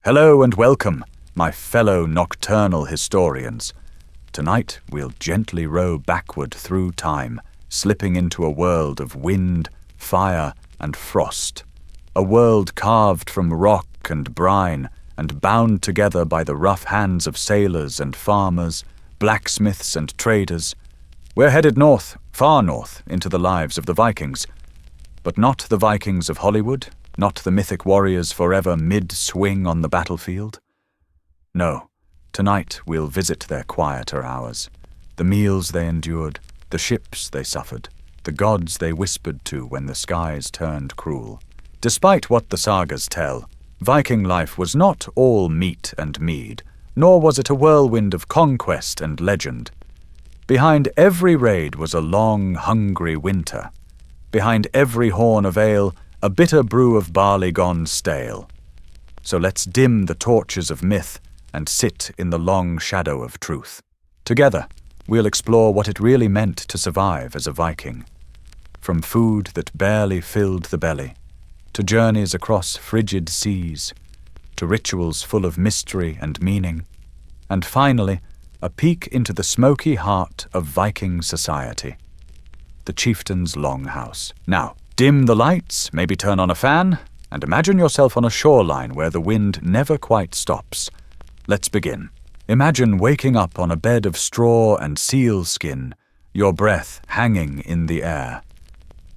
Hello and welcome, my fellow nocturnal historians. Tonight we'll gently row backward through time, slipping into a world of wind, fire, and frost. A world carved from rock and brine and bound together by the rough hands of sailors and farmers, blacksmiths and traders. We're headed north, far north, into the lives of the Vikings. But not the Vikings of Hollywood, not the mythic warriors forever mid-swing on the battlefield. No, tonight we'll visit their quieter hours, the meals they endured, the ships they suffered, the gods they whispered to when the skies turned cruel. Despite what the sagas tell, Viking life was not all meat and mead, nor was it a whirlwind of conquest and legend. Behind every raid was a long, hungry winter. Behind every horn of ale, a bitter brew of barley gone stale. So let's dim the torches of myth and sit in the long shadow of truth. Together, we'll explore what it really meant to survive as a Viking. From food that barely filled the belly, to journeys across frigid seas, to rituals full of mystery and meaning, and finally, a peek into the smoky heart of Viking society. The chieftain's longhouse. Now, dim the lights, maybe turn on a fan, and imagine yourself on a shoreline where the wind never quite stops. Let's begin. Imagine waking up on a bed of straw and seal skin, your breath hanging in the air.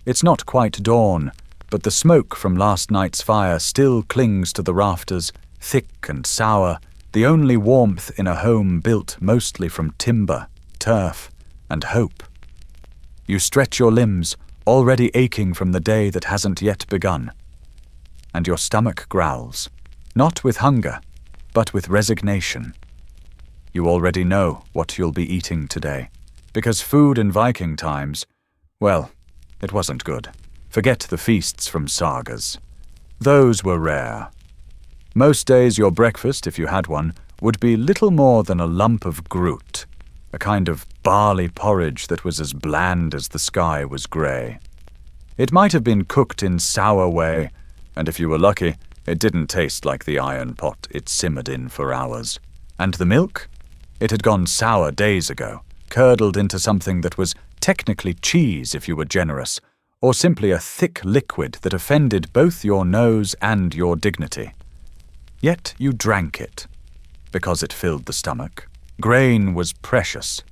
It's not quite dawn, but the smoke from last night's fire still clings to the rafters, thick and sour, the only warmth in a home built mostly from timber, turf, and hope. You stretch your limbs, already aching from the day that hasn't yet begun. And your stomach growls, not with hunger, but with resignation. You already know what you'll be eating today, because food in Viking times, well, it wasn't good. Forget the feasts from sagas. Those were rare. Most days your breakfast, if you had one, would be little more than a lump of groot, a kind of barley porridge that was as bland as the sky was grey. It might have been cooked in sour way, and if you were lucky, it didn't taste like the iron pot it simmered in for hours. And the milk? It had gone sour days ago, curdled into something that was technically cheese if you were generous, or simply a thick liquid that offended both your nose and your dignity. Yet you drank it, because it filled the stomach. Grain was precious.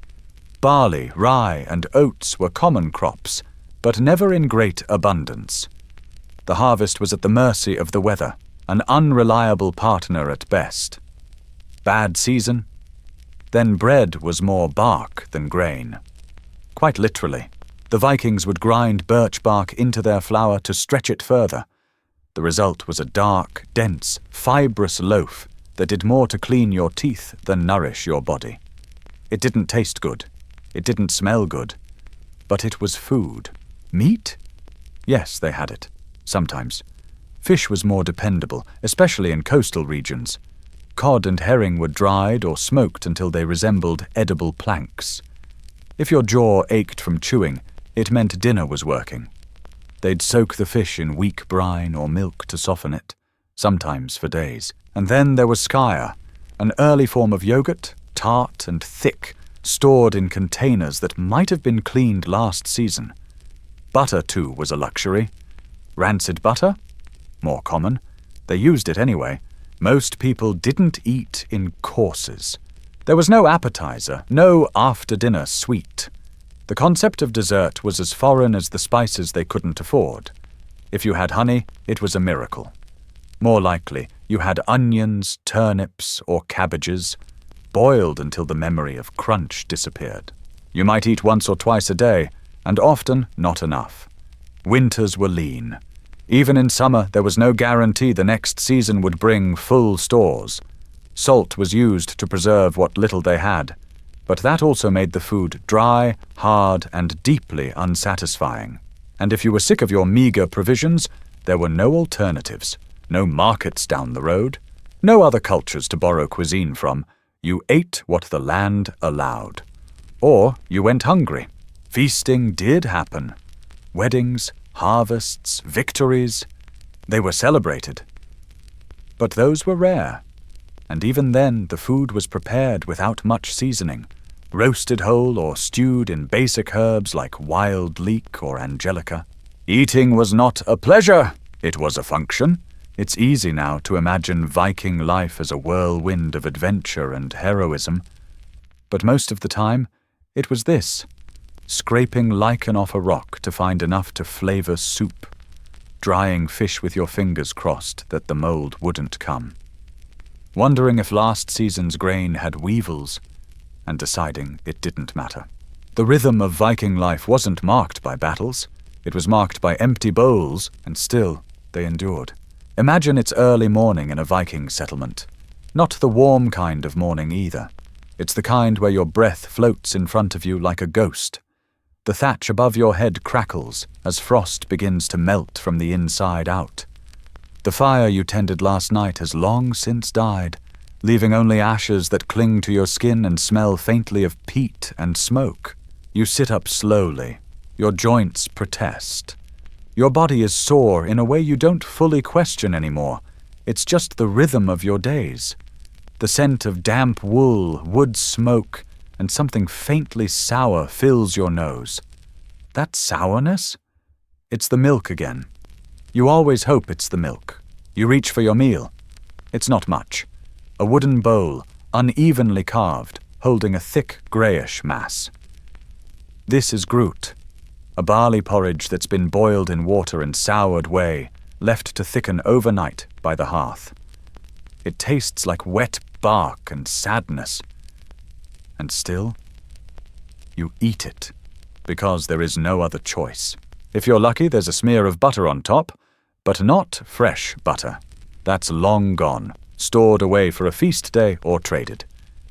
Barley, rye, and oats were common crops, but never in great abundance. The harvest was at the mercy of the weather, an unreliable partner at best. Bad season? Then bread was more bark than grain. Quite literally, the Vikings would grind birch bark into their flour to stretch it further. The result was a dark, dense, fibrous loaf that did more to clean your teeth than nourish your body. It didn't taste good. It didn't smell good. But it was food. Meat? Yes, they had it. Sometimes. Fish was more dependable, especially in coastal regions. Cod and herring were dried or smoked until they resembled edible planks. If your jaw ached from chewing, it meant dinner was working. They'd soak the fish in weak brine or milk to soften it, sometimes for days. And then there was skyr, an early form of yogurt, tart and thick, stored in containers that might have been cleaned last season. Butter, too, was a luxury. Rancid butter? More common. They used it anyway. Most people didn't eat in courses. There was no appetizer, no after-dinner sweet. The concept of dessert was as foreign as the spices they couldn't afford. If you had honey, it was a miracle. More likely, you had onions, turnips, or cabbages, boiled until the memory of crunch disappeared. You might eat once or twice a day, and often not enough. Winters were lean. Even in summer, there was no guarantee the next season would bring full stores. Salt was used to preserve what little they had, but that also made the food dry, hard, and deeply unsatisfying. And if you were sick of your meager provisions, there were no alternatives, no markets down the road, no other cultures to borrow cuisine from. You ate what the land allowed. Or you went hungry. Feasting did happen. Weddings, harvests, victories, they were celebrated. But those were rare, and even then the food was prepared without much seasoning, roasted whole or stewed in basic herbs like wild leek or angelica. Eating was not a pleasure, it was a function. It's easy now to imagine Viking life as a whirlwind of adventure and heroism. But most of the time, it was this: scraping lichen off a rock to find enough to flavor soup, drying fish with your fingers crossed that the mold wouldn't come, wondering if last season's grain had weevils, and deciding it didn't matter. The rhythm of Viking life wasn't marked by battles. It was marked by empty bowls, and still they endured. Imagine it's early morning in a Viking settlement. Not the warm kind of morning either. It's the kind where your breath floats in front of you like a ghost. The thatch above your head crackles as frost begins to melt from the inside out. The fire you tended last night has long since died, leaving only ashes that cling to your skin and smell faintly of peat and smoke. You sit up slowly. Your joints protest. Your body is sore in a way you don't fully question anymore. It's just the rhythm of your days. The scent of damp wool, wood smoke, and something faintly sour fills your nose. That sourness? It's the milk again. You always hope it's the milk. You reach for your meal. It's not much. A wooden bowl, unevenly carved, holding a thick greyish mass. This is groot. A barley porridge that's been boiled in water and soured whey, left to thicken overnight by the hearth. It tastes like wet bark and sadness. And still, you eat it, because there is no other choice. If you're lucky, there's a smear of butter on top, but not fresh butter. That's long gone, stored away for a feast day or traded.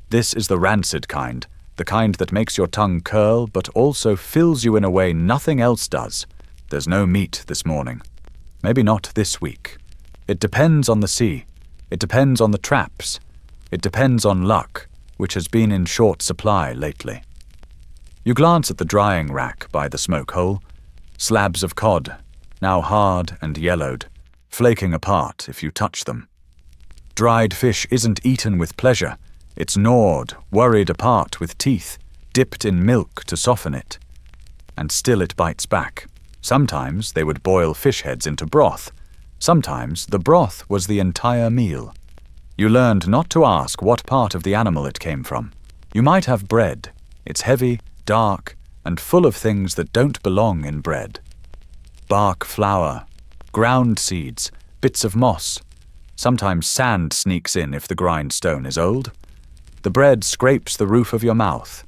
This is the rancid kind, the kind that makes your tongue curl but also fills you in a way nothing else does. There's no meat this morning. Maybe not this week. It depends on the sea. It depends on the traps. It depends on luck, which has been in short supply lately. You glance at the drying rack by the smoke hole. Slabs of cod, now hard and yellowed, flaking apart if you touch them. Dried fish isn't eaten with pleasure. It's gnawed, worried apart with teeth, dipped in milk to soften it. And still it bites back. Sometimes they would boil fish heads into broth. Sometimes the broth was the entire meal. You learned not to ask what part of the animal it came from. You might have bread. It's heavy, dark, and full of things that don't belong in bread. Bark flour, ground seeds, bits of moss. Sometimes sand sneaks in if the grindstone is old. The bread scrapes the roof of your mouth.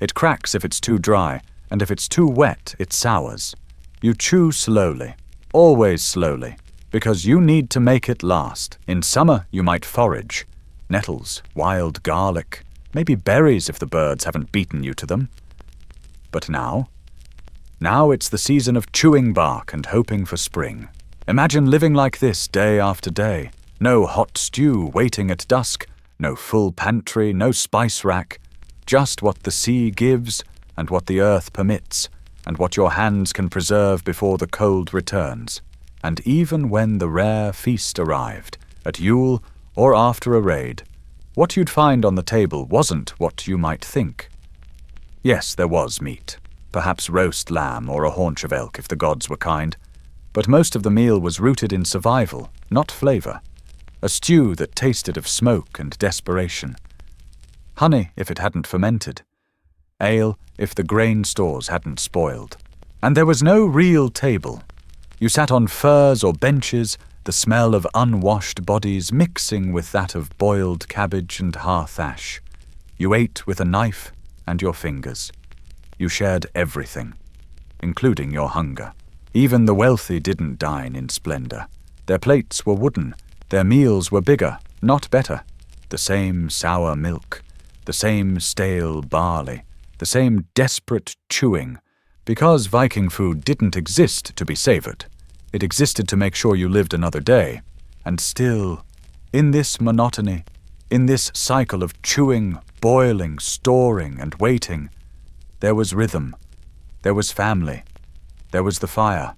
It cracks if it's too dry, and if it's too wet, it sours. You chew slowly, always slowly, because you need to make it last. In summer, you might forage. Nettles, wild garlic, maybe berries if the birds haven't beaten you to them. But now it's the season of chewing bark and hoping for spring. Imagine living like this day after day. No hot stew waiting at dusk, no full pantry, no spice rack, just what the sea gives and what the earth permits, and what your hands can preserve before the cold returns. And even when the rare feast arrived, at Yule or after a raid, what you'd find on the table wasn't what you might think. Yes, there was meat, perhaps roast lamb or a haunch of elk if the gods were kind, but most of the meal was rooted in survival, not flavor. A stew that tasted of smoke and desperation. Honey if it hadn't fermented. Ale if the grain stores hadn't spoiled. And there was no real table. You sat on furs or benches, the smell of unwashed bodies mixing with that of boiled cabbage and hearth ash. You ate with a knife and your fingers. You shared everything, including your hunger. Even the wealthy didn't dine in splendor. Their plates were wooden. Their meals were bigger, not better. The same sour milk, the same stale barley, the same desperate chewing, because Viking food didn't exist to be savored. It existed to make sure you lived another day. And still, in this monotony, in this cycle of chewing, boiling, storing, and waiting, there was rhythm, there was family, there was the fire,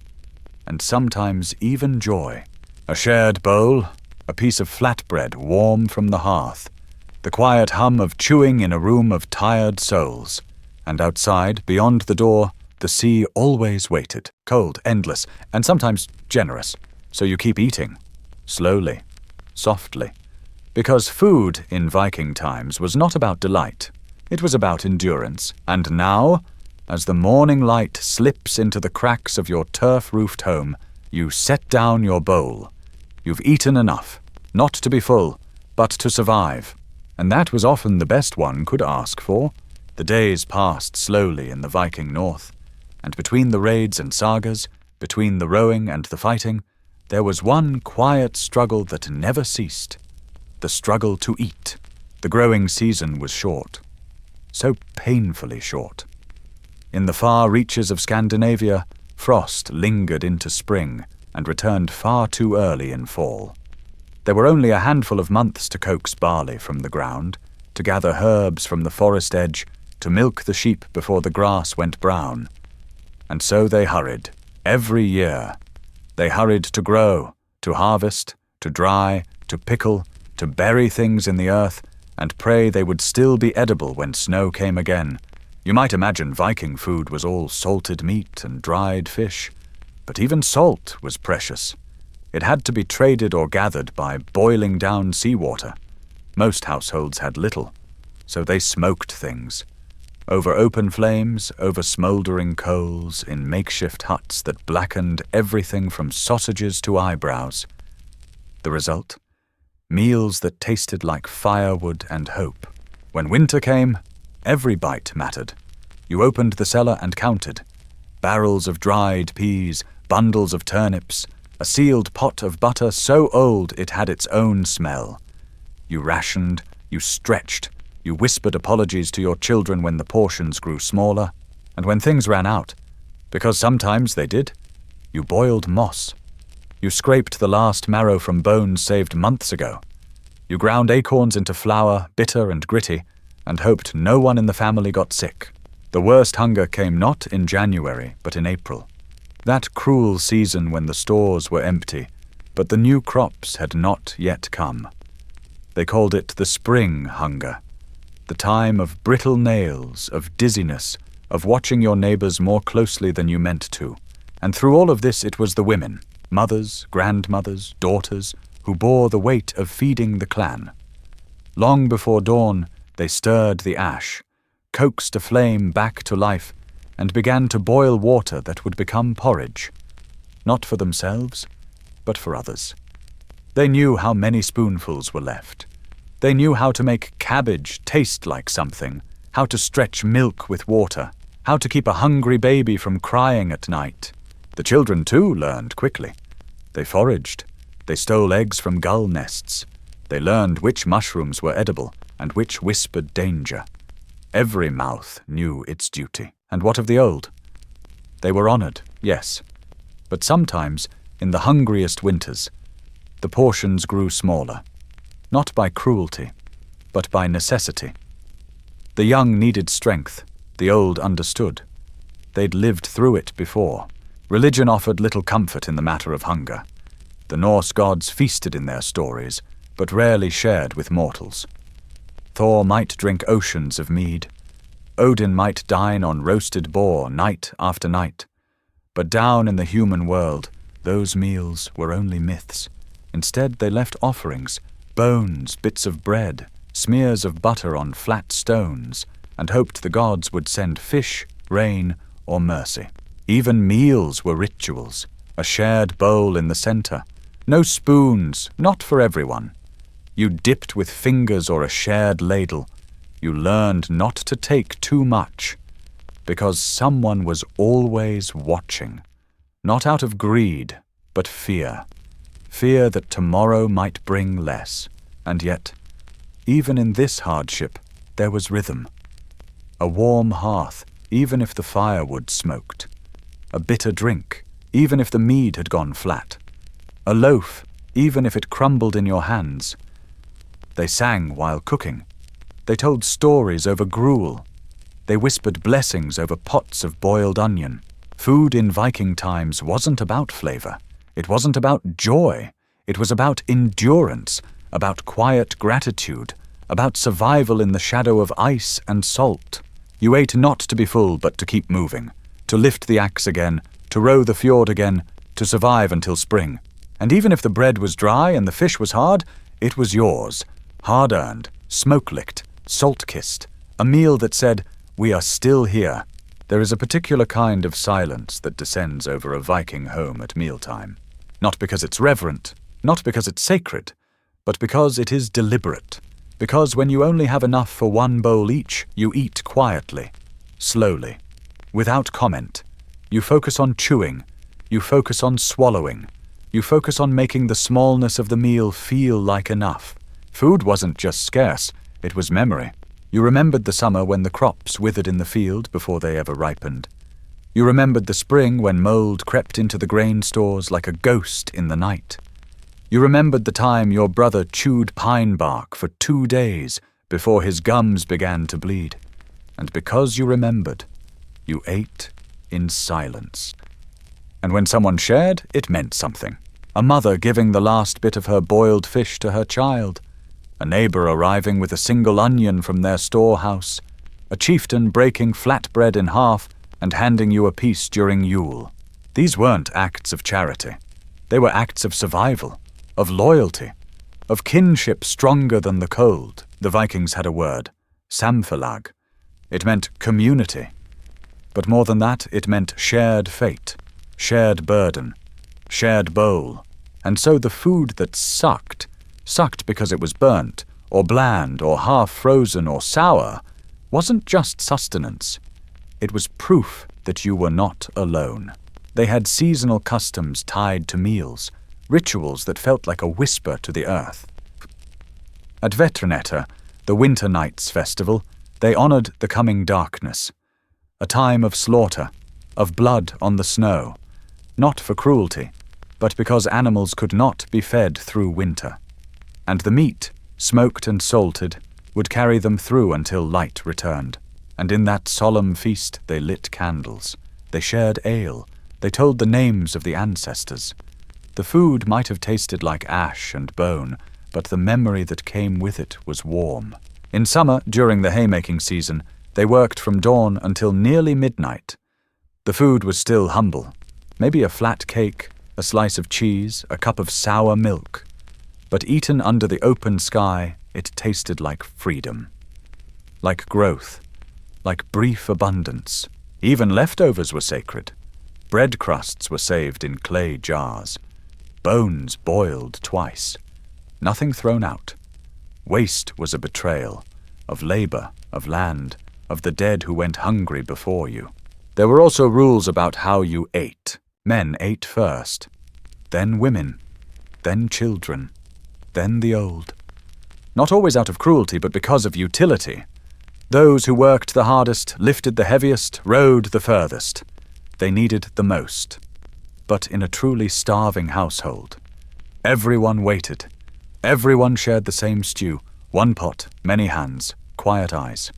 and sometimes even joy. A shared bowl, a piece of flatbread warm from the hearth, the quiet hum of chewing in a room of tired souls, and outside, beyond the door, the sea always waited, cold, endless, and sometimes generous, so you keep eating, slowly, softly, because food in Viking times was not about delight, it was about endurance, and now, as the morning light slips into the cracks of your turf-roofed home, you set down your bowl. You've eaten enough, not to be full, but to survive, and that was often the best one could ask for. The days passed slowly in the Viking north, and between the raids and sagas, between the rowing and the fighting, there was one quiet struggle that never ceased, the struggle to eat. The growing season was short, so painfully short. In the far reaches of Scandinavia, frost lingered into spring and returned far too early in fall. There were only a handful of months to coax barley from the ground, to gather herbs from the forest edge, to milk the sheep before the grass went brown. And so they hurried, every year. They hurried to grow, to harvest, to dry, to pickle, to bury things in the earth, and pray they would still be edible when snow came again. You might imagine Viking food was all salted meat and dried fish, but even salt was precious. It had to be traded or gathered by boiling down seawater. Most households had little, so they smoked things. Over open flames, over smouldering coals, in makeshift huts that blackened everything from sausages to eyebrows. The result? Meals that tasted like firewood and hope. When winter came, every bite mattered. You opened the cellar and counted. Barrels of dried peas, bundles of turnips, a sealed pot of butter so old it had its own smell. You rationed, you stretched, you whispered apologies to your children when the portions grew smaller, and when things ran out, because sometimes they did, you boiled moss. You scraped the last marrow from bones saved months ago. You ground acorns into flour, bitter and gritty, and hoped no one in the family got sick. The worst hunger came not in January, but in April. That cruel season when the stores were empty, but the new crops had not yet come. They called it the spring hunger, the time of brittle nails, of dizziness, of watching your neighbors more closely than you meant to. And through all of this it was the women, mothers, grandmothers, daughters, who bore the weight of feeding the clan. Long before dawn, they stirred the ash, coaxed a flame back to life, and began to boil water that would become porridge, not for themselves, but for others. They knew how many spoonfuls were left. They knew how to make cabbage taste like something, how to stretch milk with water, how to keep a hungry baby from crying at night. The children, too, learned quickly. They foraged. They stole eggs from gull nests. They learned which mushrooms were edible and which whispered danger. Every mouth knew its duty. And what of the old? They were honored, yes, but sometimes, in the hungriest winters, the portions grew smaller, not by cruelty, but by necessity. The young needed strength, the old understood. They'd lived through it before. Religion offered little comfort in the matter of hunger. The Norse gods feasted in their stories, but rarely shared with mortals. Thor might drink oceans of mead. Odin might dine on roasted boar night after night. But down in the human world, those meals were only myths. Instead, they left offerings, bones, bits of bread, smears of butter on flat stones, and hoped the gods would send fish, rain, or mercy. Even meals were rituals, a shared bowl in the center. No spoons, not for everyone. You dipped with fingers or a shared ladle. You learned not to take too much, because someone was always watching, not out of greed, but fear. Fear that tomorrow might bring less. And yet, even in this hardship, there was rhythm. A warm hearth, even if the firewood smoked. A bitter drink, even if the mead had gone flat. A loaf, even if it crumbled in your hands. They sang while cooking. They told stories over gruel. They whispered blessings over pots of boiled onion. Food in Viking times wasn't about flavor. It wasn't about joy. It was about endurance, about quiet gratitude, about survival in the shadow of ice and salt. You ate not to be full, but to keep moving, to lift the axe again, to row the fjord again, to survive until spring. And even if the bread was dry and the fish was hard, it was yours, hard-earned, smoke-licked, salt-kissed, a meal that said, "We are still here." There is a particular kind of silence that descends over a Viking home at mealtime. Not because it's reverent, not because it's sacred, but because it is deliberate. Because when you only have enough for one bowl each, you eat quietly, slowly, without comment. You focus on chewing, you focus on swallowing, you focus on making the smallness of the meal feel like enough. Food wasn't just scarce, it was memory. You remembered the summer when the crops withered in the field before they ever ripened. You remembered the spring when mold crept into the grain stores like a ghost in the night. You remembered the time your brother chewed pine bark for 2 days before his gums began to bleed. And because you remembered, you ate in silence. And when someone shared, it meant something. A mother giving the last bit of her boiled fish to her child, a neighbor arriving with a single onion from their storehouse, a chieftain breaking flatbread in half and handing you a piece during Yule. These weren't acts of charity. They were acts of survival, of loyalty, of kinship stronger than the cold. The Vikings had a word, samfelag. It meant community. But more than that, it meant shared fate, shared burden, shared bowl. And so the food that sucked because it was burnt, or bland, or half-frozen, or sour, wasn't just sustenance. It was proof that you were not alone. They had seasonal customs tied to meals, rituals that felt like a whisper to the earth. At Vetranetta, the Winter Nights festival, they honored the coming darkness, a time of slaughter, of blood on the snow, not for cruelty, but because animals could not be fed through winter. And the meat, smoked and salted, would carry them through until light returned. And in that solemn feast they lit candles, they shared ale, they told the names of the ancestors. The food might have tasted like ash and bone, but the memory that came with it was warm. In summer, during the haymaking season, they worked from dawn until nearly midnight. The food was still humble, maybe a flat cake, a slice of cheese, a cup of sour milk. But eaten under the open sky, it tasted like freedom, like growth, like brief abundance. Even leftovers were sacred. Bread crusts were saved in clay jars, bones boiled twice, nothing thrown out. Waste was a betrayal, of labor, of land, of the dead who went hungry before you. There were also rules about how you ate. Men ate first, then women, then children, then the old. Not always out of cruelty, but because of utility. Those who worked the hardest, lifted the heaviest, rowed the furthest. They needed the most. But in a truly starving household, everyone waited. Everyone shared the same stew, one pot, many hands, quiet eyes.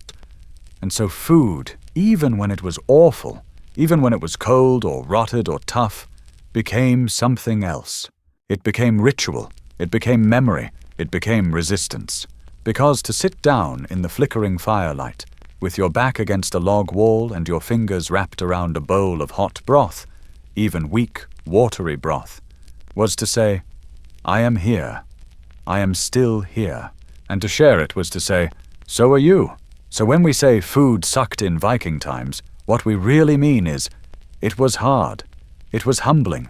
And so food, even when it was awful, even when it was cold or rotted or tough, became something else. It became ritual. It became memory, it became resistance. Because to sit down in the flickering firelight, with your back against a log wall and your fingers wrapped around a bowl of hot broth, even weak, watery broth, was to say, I am here. I am still here. And to share it was to say, so are you. So when we say food sucked in Viking times, what we really mean is, it was hard. It was humbling.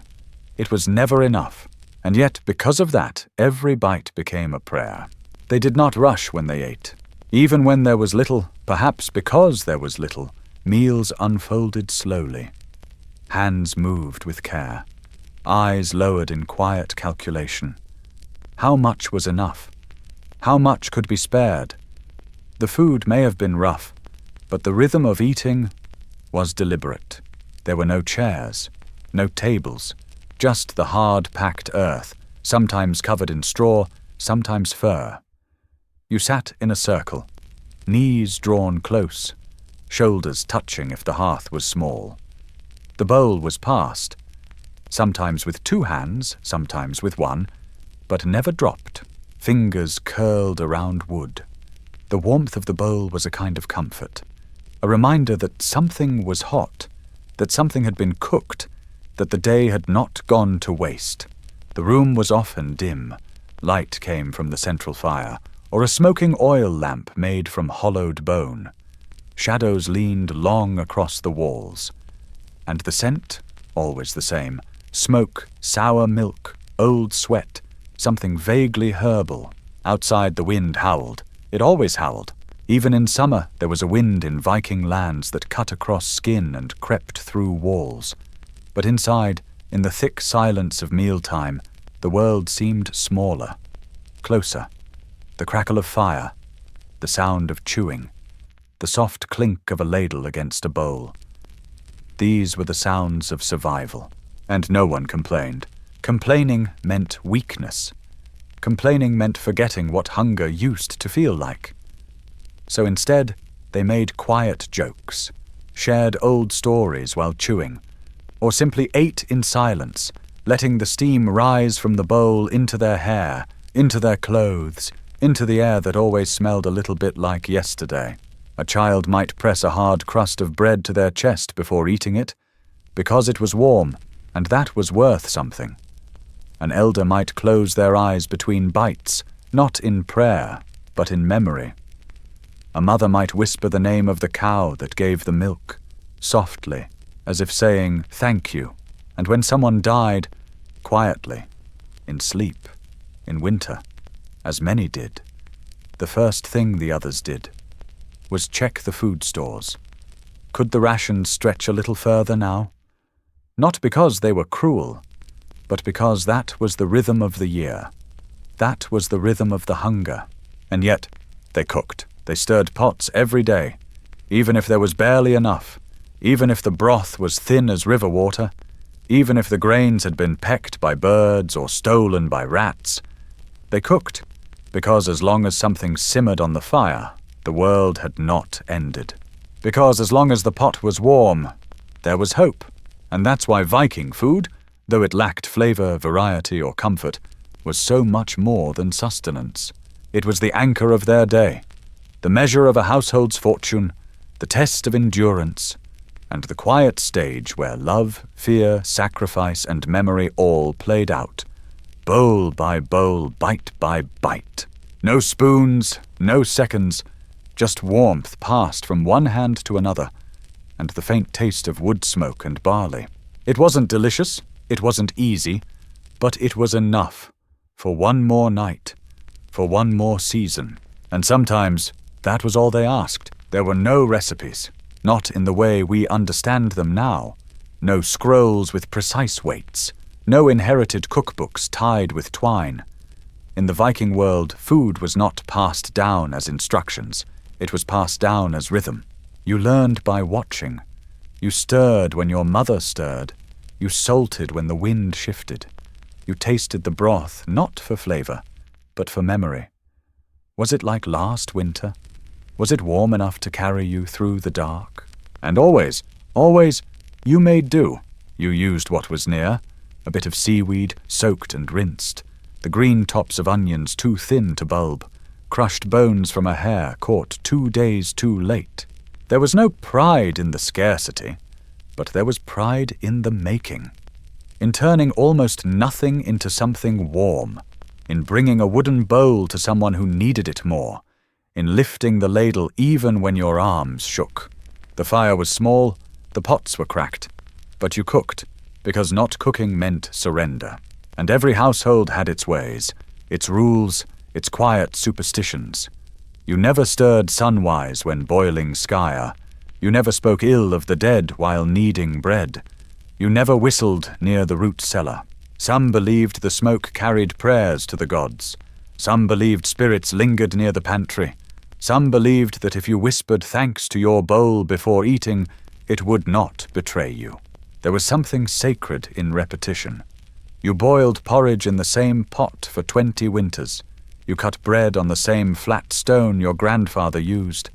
It was never enough. And yet, because of that, every bite became a prayer. They did not rush when they ate. Even when there was little, perhaps because there was little, meals unfolded slowly. Hands moved with care. Eyes lowered in quiet calculation. How much was enough? How much could be spared? The food may have been rough, but the rhythm of eating was deliberate. There were no chairs, no tables, just the hard-packed earth, sometimes covered in straw, sometimes fur. You sat in a circle, knees drawn close, shoulders touching if the hearth was small. The bowl was passed, sometimes with 2 hands, sometimes with 1, but never dropped. Fingers curled around wood. The warmth of the bowl was a kind of comfort, a reminder that something was hot, that something had been cooked, that the day had not gone to waste. The room was often dim. Light came from the central fire, or a smoking oil lamp made from hollowed bone. Shadows leaned long across the walls. And the scent, always the same, smoke, sour milk, old sweat, something vaguely herbal. Outside the wind howled. It always howled. Even in summer there was a wind in Viking lands that cut across skin and crept through walls. But inside, in the thick silence of mealtime, the world seemed smaller, closer. The crackle of fire, the sound of chewing, the soft clink of a ladle against a bowl. These were the sounds of survival, and no one complained. Complaining meant weakness. Complaining meant forgetting what hunger used to feel like. So instead, they made quiet jokes, shared old stories while chewing, or simply ate in silence, letting the steam rise from the bowl into their hair, into their clothes, into the air that always smelled a little bit like yesterday. A child might press a hard crust of bread to their chest before eating it, because it was warm, and that was worth something. An elder might close their eyes between bites, not in prayer, but in memory. A mother might whisper the name of the cow that gave the milk, softly, as if saying, "Thank you," and when someone died, quietly, in sleep, in winter, as many did. The first thing the others did was check the food stores. Could the rations stretch a little further now? Not because they were cruel, but because that was the rhythm of the year. That was the rhythm of the hunger. And yet, they cooked. They stirred pots every day, even if there was barely enough, even if the broth was thin as river water, even if the grains had been pecked by birds or stolen by rats. They cooked, because as long as something simmered on the fire, the world had not ended. Because as long as the pot was warm, there was hope. And that's why Viking food, though it lacked flavor, variety, or comfort, was so much more than sustenance. It was the anchor of their day, the measure of a household's fortune, the test of endurance, and the quiet stage where love, fear, sacrifice, and memory all played out, bowl by bowl, bite by bite. No spoons, no seconds, just warmth passed from one hand to another, and the faint taste of wood smoke and barley. It wasn't delicious, it wasn't easy, but it was enough for one more night, for one more season. And sometimes that was all they asked. There were no recipes, not in the way we understand them now. No scrolls with precise weights, no inherited cookbooks tied with twine. In the Viking world, food was not passed down as instructions. It was passed down as rhythm. You learned by watching. You stirred when your mother stirred. You salted when the wind shifted. You tasted the broth not for flavor, but for memory. Was it like last winter? Was it warm enough to carry you through the dark? And always, you made do. You used what was near, a bit of seaweed soaked and rinsed, the green tops of onions too thin to bulb, crushed bones from a hare caught 2 days too late. There was no pride in the scarcity, but there was pride in the making, in turning almost nothing into something warm, in bringing a wooden bowl to someone who needed it more, in lifting the ladle even when your arms shook. The fire was small, the pots were cracked, but you cooked, because not cooking meant surrender. And every household had its ways, its rules, its quiet superstitions. You never stirred sunwise when boiling skyre. You never spoke ill of the dead while kneading bread. You never whistled near the root cellar. Some believed the smoke carried prayers to the gods. Some believed spirits lingered near the pantry. Some believed that if you whispered thanks to your bowl before eating, it would not betray you. There was something sacred in repetition. You boiled porridge in the same pot for 20 winters. You cut bread on the same flat stone your grandfather used.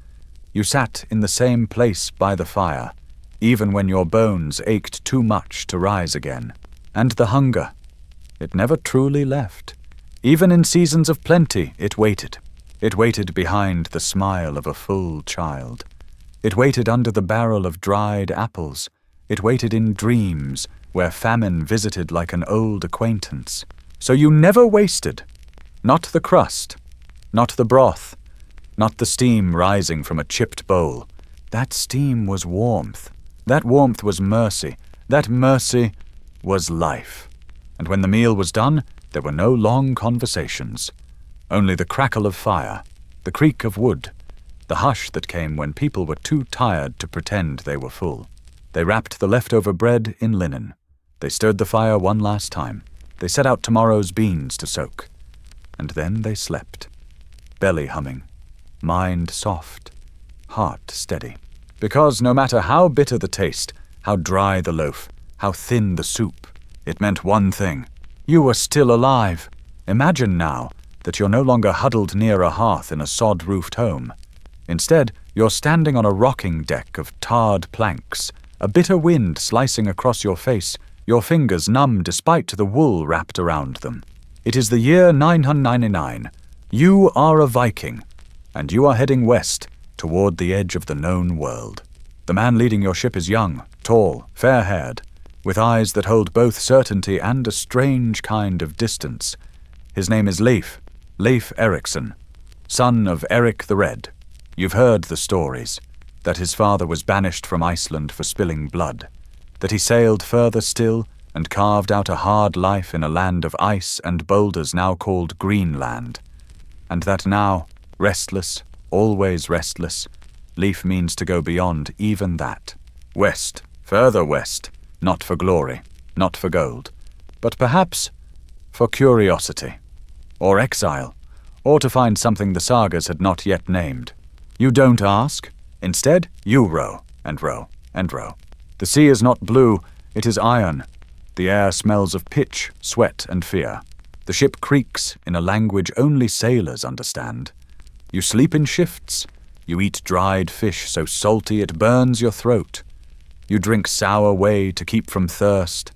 You sat in the same place by the fire, even when your bones ached too much to rise again. And the hunger, it never truly left. Even in seasons of plenty, it waited. It waited behind the smile of a full child. It waited under the barrel of dried apples. It waited in dreams, where famine visited like an old acquaintance. So you never wasted. Not the crust, not the broth, not the steam rising from a chipped bowl. That steam was warmth. That warmth was mercy. That mercy was life. And when the meal was done, there were no long conversations. Only the crackle of fire, the creak of wood, the hush that came when people were too tired to pretend they were full. They wrapped the leftover bread in linen. They stirred the fire one last time. They set out tomorrow's beans to soak. And then they slept, belly humming, mind soft, heart steady. Because no matter how bitter the taste, how dry the loaf, how thin the soup, it meant one thing. You were still alive. Imagine now that you're no longer huddled near a hearth in a sod-roofed home. Instead, you're standing on a rocking deck of tarred planks, a bitter wind slicing across your face, your fingers numb despite the wool wrapped around them. It is the year 999. You are a Viking, and you are heading west toward the edge of the known world. The man leading your ship is young, tall, fair-haired, with eyes that hold both certainty and a strange kind of distance. His name is Leif Erikson, son of Eric the Red. You've heard the stories, that his father was banished from Iceland for spilling blood, that he sailed further still and carved out a hard life in a land of ice and boulders now called Greenland, and that now, restless, always restless, Leif means to go beyond even that. West, further west, not for glory, not for gold, but perhaps for curiosity, or exile, or to find something the sagas had not yet named. You don't ask. Instead, you row, and row, and row. The sea is not blue, it is iron. The air smells of pitch, sweat, and fear. The ship creaks in a language only sailors understand. You sleep in shifts. You eat dried fish so salty it burns your throat. You drink sour whey to keep from thirst.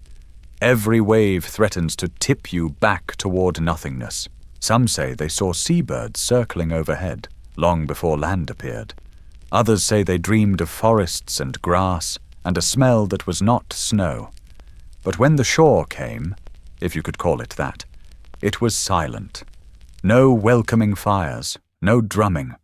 Every wave threatens to tip you back toward nothingness. Some say they saw seabirds circling overhead long before land appeared. Others say they dreamed of forests and grass and a smell that was not snow. But when the shore came, if you could call it that, it was silent. No welcoming fires, no drumming,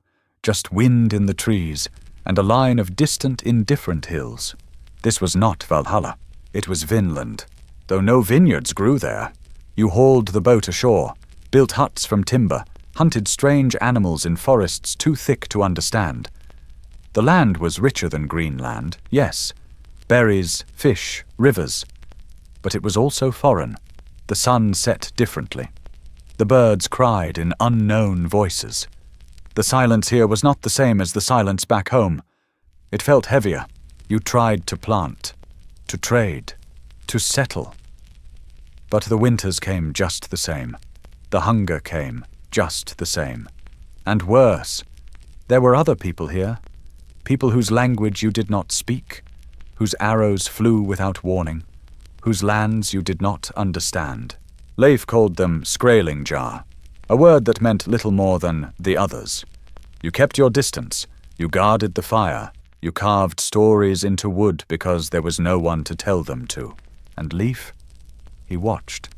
just wind in the trees and a line of distant, indifferent hills. This was not Valhalla. It was Vinland, though no vineyards grew there. You hauled the boat ashore, built huts from timber, hunted strange animals in forests too thick to understand. The land was richer than Greenland, yes. Berries, fish, rivers. But it was also foreign. The sun set differently. The birds cried in unknown voices. The silence here was not the same as the silence back home. It felt heavier. You tried to plant, to trade, to settle. But the winters came just the same. The hunger came just the same. And worse, there were other people here, people whose language you did not speak, whose arrows flew without warning, whose lands you did not understand. Leif called them Skraelingjar, a word that meant little more than the others. You kept your distance, you guarded the fire, you carved stories into wood because there was no one to tell them to. And Leif, he watched,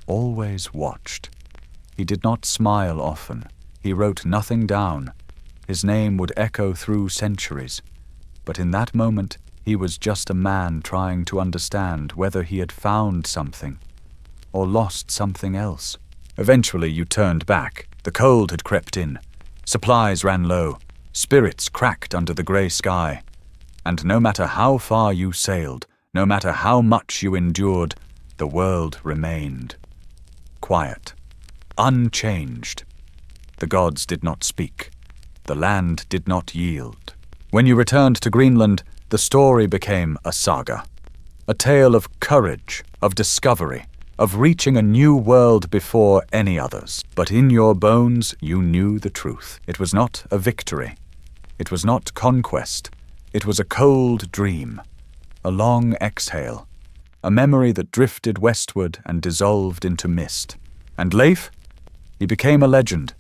always watched. He did not smile often. He wrote nothing down. His name would echo through centuries. But in that moment, he was just a man trying to understand whether he had found something or lost something else. Eventually, you turned back. The cold had crept in. Supplies ran low. Spirits cracked under the grey sky. And no matter how far you sailed, no matter how much you endured, the world remained. Quiet. Unchanged. The gods did not speak. The land did not yield. When you returned to Greenland, the story became a saga. A tale of courage, of discovery, of reaching a new world before any others. But in your bones you knew the truth. It was not a victory. It was not conquest. It was a cold dream, a long exhale, a memory that drifted westward and dissolved into mist. And Leif? He became a legend,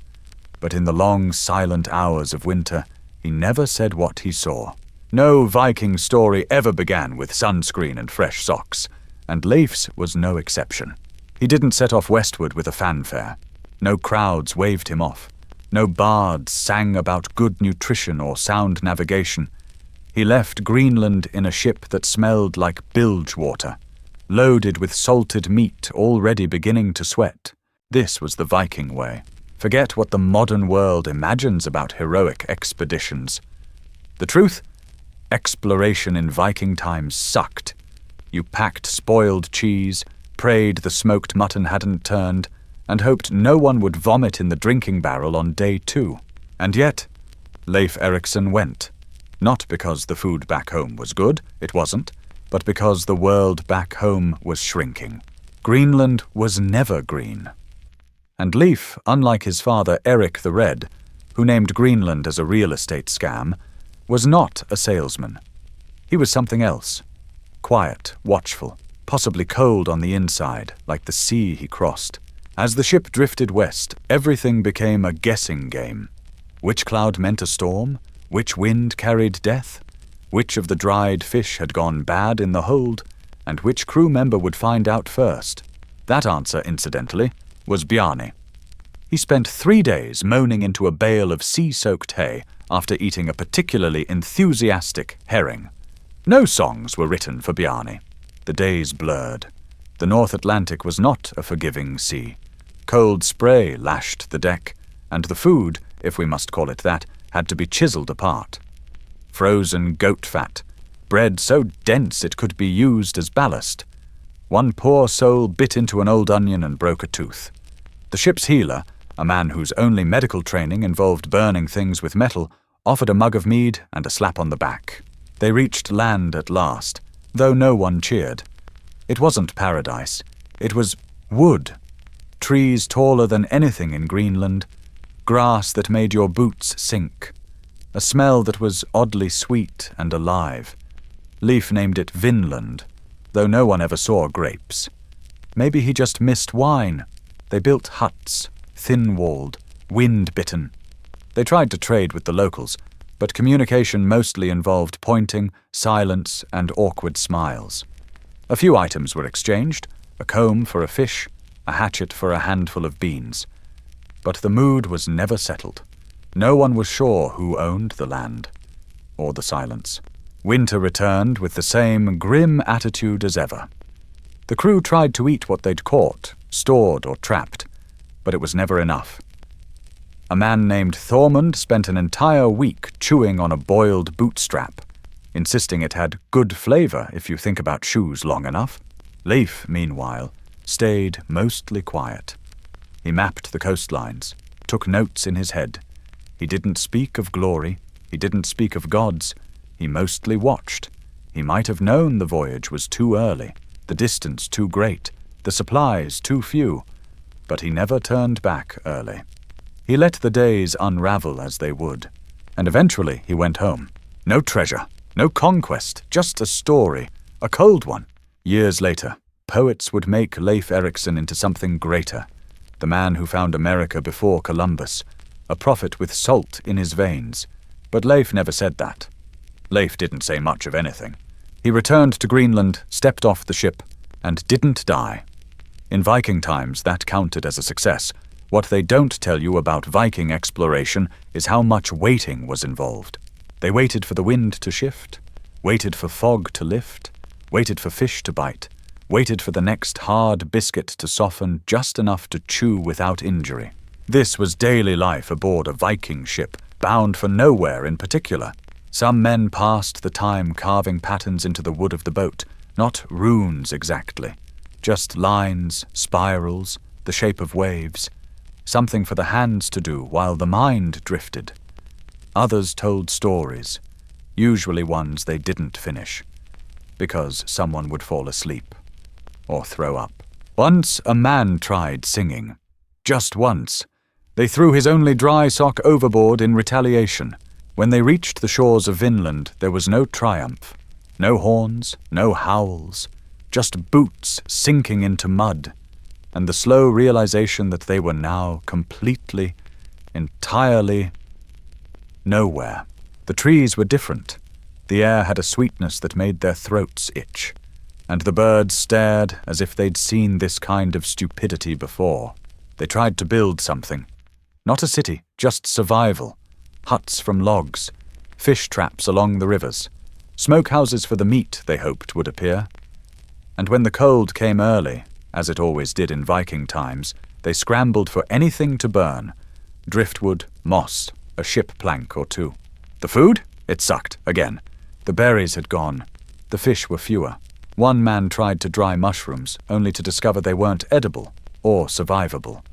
but in the long, silent hours of winter, he never said what he saw. No Viking story ever began with sunscreen and fresh socks, and Leif's was no exception. He didn't set off westward with a fanfare. No crowds waved him off. No bards sang about good nutrition or sound navigation. He left Greenland in a ship that smelled like bilge water, loaded with salted meat already beginning to sweat. This was the Viking way. Forget what the modern world imagines about heroic expeditions. The truth? Exploration in Viking times sucked. You packed spoiled cheese, prayed the smoked mutton hadn't turned, and hoped no one would vomit in the drinking barrel on day 2. And yet, Leif Erikson went. Not because the food back home was good, it wasn't, but because the world back home was shrinking. Greenland was never green. And Leif, unlike his father Eric the Red, who named Greenland as a real estate scam, was not a salesman. He was something else. Quiet, watchful, possibly cold on the inside, like the sea he crossed. As the ship drifted west, everything became a guessing game. Which cloud meant a storm? Which wind carried death? Which of the dried fish had gone bad in the hold? And which crew member would find out first? That answer, incidentally, was Bjarni. He spent 3 days moaning into a bale of sea-soaked hay after eating a particularly enthusiastic herring. No songs were written for Bjarni. The days blurred. The North Atlantic was not a forgiving sea. Cold spray lashed the deck, and the food, if we must call it that, had to be chiseled apart. Frozen goat fat, bread so dense it could be used as ballast. One poor soul bit into an old onion and broke a tooth. The ship's healer, a man whose only medical training involved burning things with metal, offered a mug of mead and a slap on the back. They reached land at last, though no one cheered. It wasn't paradise. It was wood. Trees taller than anything in Greenland. Grass that made your boots sink. A smell that was oddly sweet and alive. Leif named it Vinland, though no one ever saw grapes. Maybe he just missed wine. They built huts, thin-walled, wind-bitten. They tried to trade with the locals, but communication mostly involved pointing, silence, and awkward smiles. A few items were exchanged, a comb for a fish, a hatchet for a handful of beans. But the mood was never settled. No one was sure who owned the land, or the silence. Winter returned with the same grim attitude as ever. The crew tried to eat what they'd caught, stored or trapped, but it was never enough. A man named Thormund spent an entire week chewing on a boiled bootstrap, insisting it had good flavor if you think about shoes long enough. Leif, meanwhile, stayed mostly quiet. He mapped the coastlines, took notes in his head. He didn't speak of glory, he didn't speak of gods, he mostly watched. He might have known the voyage was too early, the distance too great, the supplies too few, but he never turned back early. He let the days unravel as they would, and eventually he went home. No treasure, no conquest, just a story, a cold one. Years later, poets would make Leif Erikson into something greater, the man who found America before Columbus, a prophet with salt in his veins. But Leif never said that. Leif didn't say much of anything. He returned to Greenland, stepped off the ship, and didn't die. In Viking times, that counted as a success. What they don't tell you about Viking exploration is how much waiting was involved. They waited for the wind to shift, waited for fog to lift, waited for fish to bite, waited for the next hard biscuit to soften just enough to chew without injury. This was daily life aboard a Viking ship, bound for nowhere in particular. Some men passed the time carving patterns into the wood of the boat, not runes exactly, just lines, spirals, the shape of waves, something for the hands to do while the mind drifted. Others told stories, usually ones they didn't finish, because someone would fall asleep or throw up. Once a man tried singing. Just once. They threw his only dry sock overboard in retaliation. When they reached the shores of Vinland, there was no triumph. No horns, no howls, just boots sinking into mud. and the slow realization that they were now completely, entirely nowhere. The trees were different. The air had a sweetness that made their throats itch, and the birds stared as if they'd seen this kind of stupidity before. They tried to build something. Not a city, just survival. Huts from logs, fish traps along the rivers, smokehouses for the meat they hoped would appear. And when the cold came early, as it always did in Viking times, they scrambled for anything to burn. Driftwood, moss, a ship plank or two. The food? It sucked, again. The berries had gone. The fish were fewer. One man tried to dry mushrooms, only to discover they weren't edible or survivable.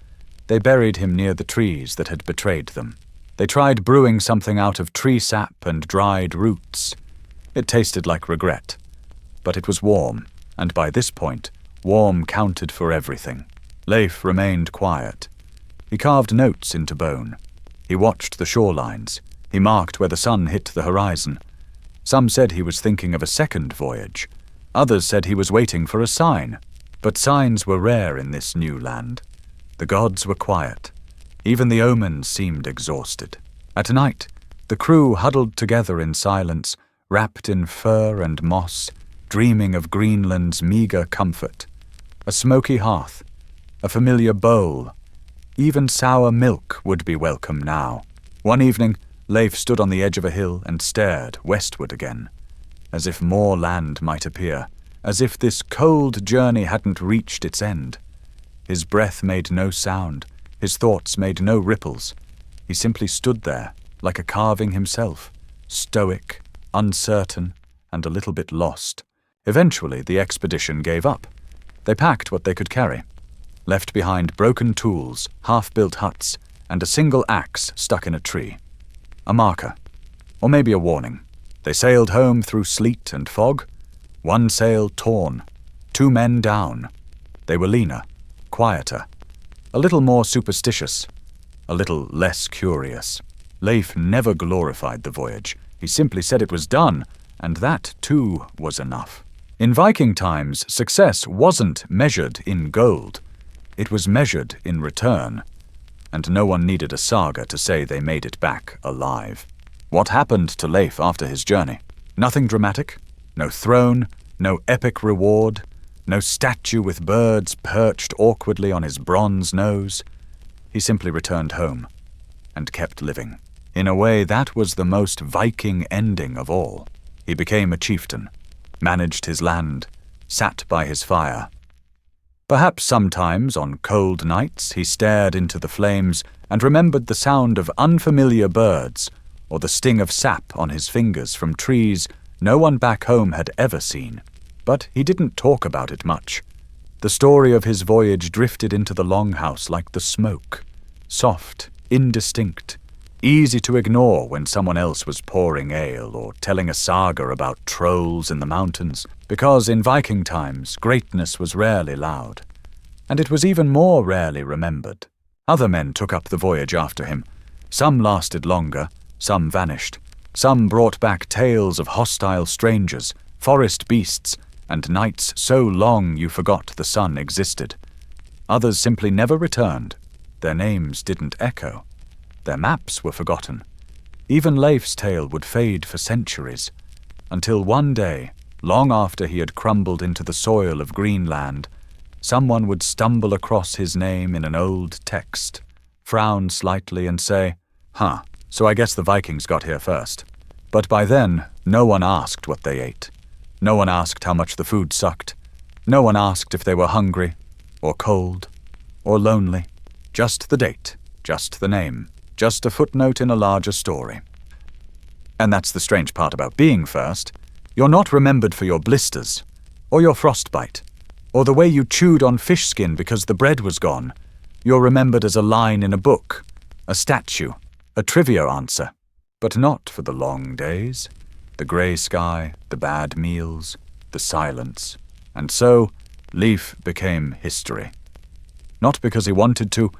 They buried him near the trees that had betrayed them. They tried brewing something out of tree sap and dried roots. It tasted like regret. But it was warm, and by this point, warm counted for everything. Leif remained quiet. He carved notes into bone. He watched the shorelines. He marked where the sun hit the horizon. Some said he was thinking of a second voyage. Others said he was waiting for a sign. But signs were rare in this new land. The gods were quiet. Even the omens seemed exhausted. At night, the crew huddled together in silence, wrapped in fur and moss, dreaming of Greenland's meager comfort. A smoky hearth, a familiar bowl. Even sour milk would be welcome now. One evening, Leif stood on the edge of a hill and stared westward again, as if more land might appear, as if this cold journey hadn't reached its end. His breath made no sound, his thoughts made no ripples. He simply stood there, like a carving himself, stoic, uncertain, and a little bit lost. Eventually, the expedition gave up. They packed what they could carry, left behind broken tools, half-built huts, and a single axe stuck in a tree. A marker, or maybe a warning. They sailed home through sleet and fog, one sail torn, 2 men down. They were leaner, quieter, a little more superstitious, a little less curious. Leif never glorified the voyage. He simply said it was done, and that, too, was enough. In Viking times, success wasn't measured in gold. It was measured in return, and no one needed a saga to say they made it back alive. What happened to Leif after his journey? Nothing dramatic, no throne, no epic reward, no statue with birds perched awkwardly on his bronze nose. He simply returned home and kept living. In a way, that was the most Viking ending of all. He became a chieftain, managed his land, sat by his fire. Perhaps sometimes, on cold nights, he stared into the flames and remembered the sound of unfamiliar birds or the sting of sap on his fingers from trees no one back home had ever seen. But he didn't talk about it much. The story of his voyage drifted into the longhouse like the smoke, soft, indistinct, easy to ignore when someone else was pouring ale or telling a saga about trolls in the mountains, because in Viking times greatness was rarely loud, and it was even more rarely remembered. Other men took up the voyage after him. Some lasted longer, some vanished. Some brought back tales of hostile strangers, forest beasts, and nights so long you forgot the sun existed. Others simply never returned. Their names didn't echo. Their maps were forgotten. Even Leif's tale would fade for centuries, until one day, long after he had crumbled into the soil of Greenland, someone would stumble across his name in an old text, frown slightly and say, so I guess the Vikings got here first. But by then, no one asked what they ate. No one asked how much the food sucked. No one asked if they were hungry, or cold, or lonely. Just the date, just the name, just a footnote in a larger story. And that's the strange part about being first. You're not remembered for your blisters, or your frostbite, or the way you chewed on fish skin because the bread was gone. You're remembered as a line in a book, a statue, a trivia answer. But not for the long days, the grey sky, the bad meals, the silence. And so, Leif became history. Not because he wanted to,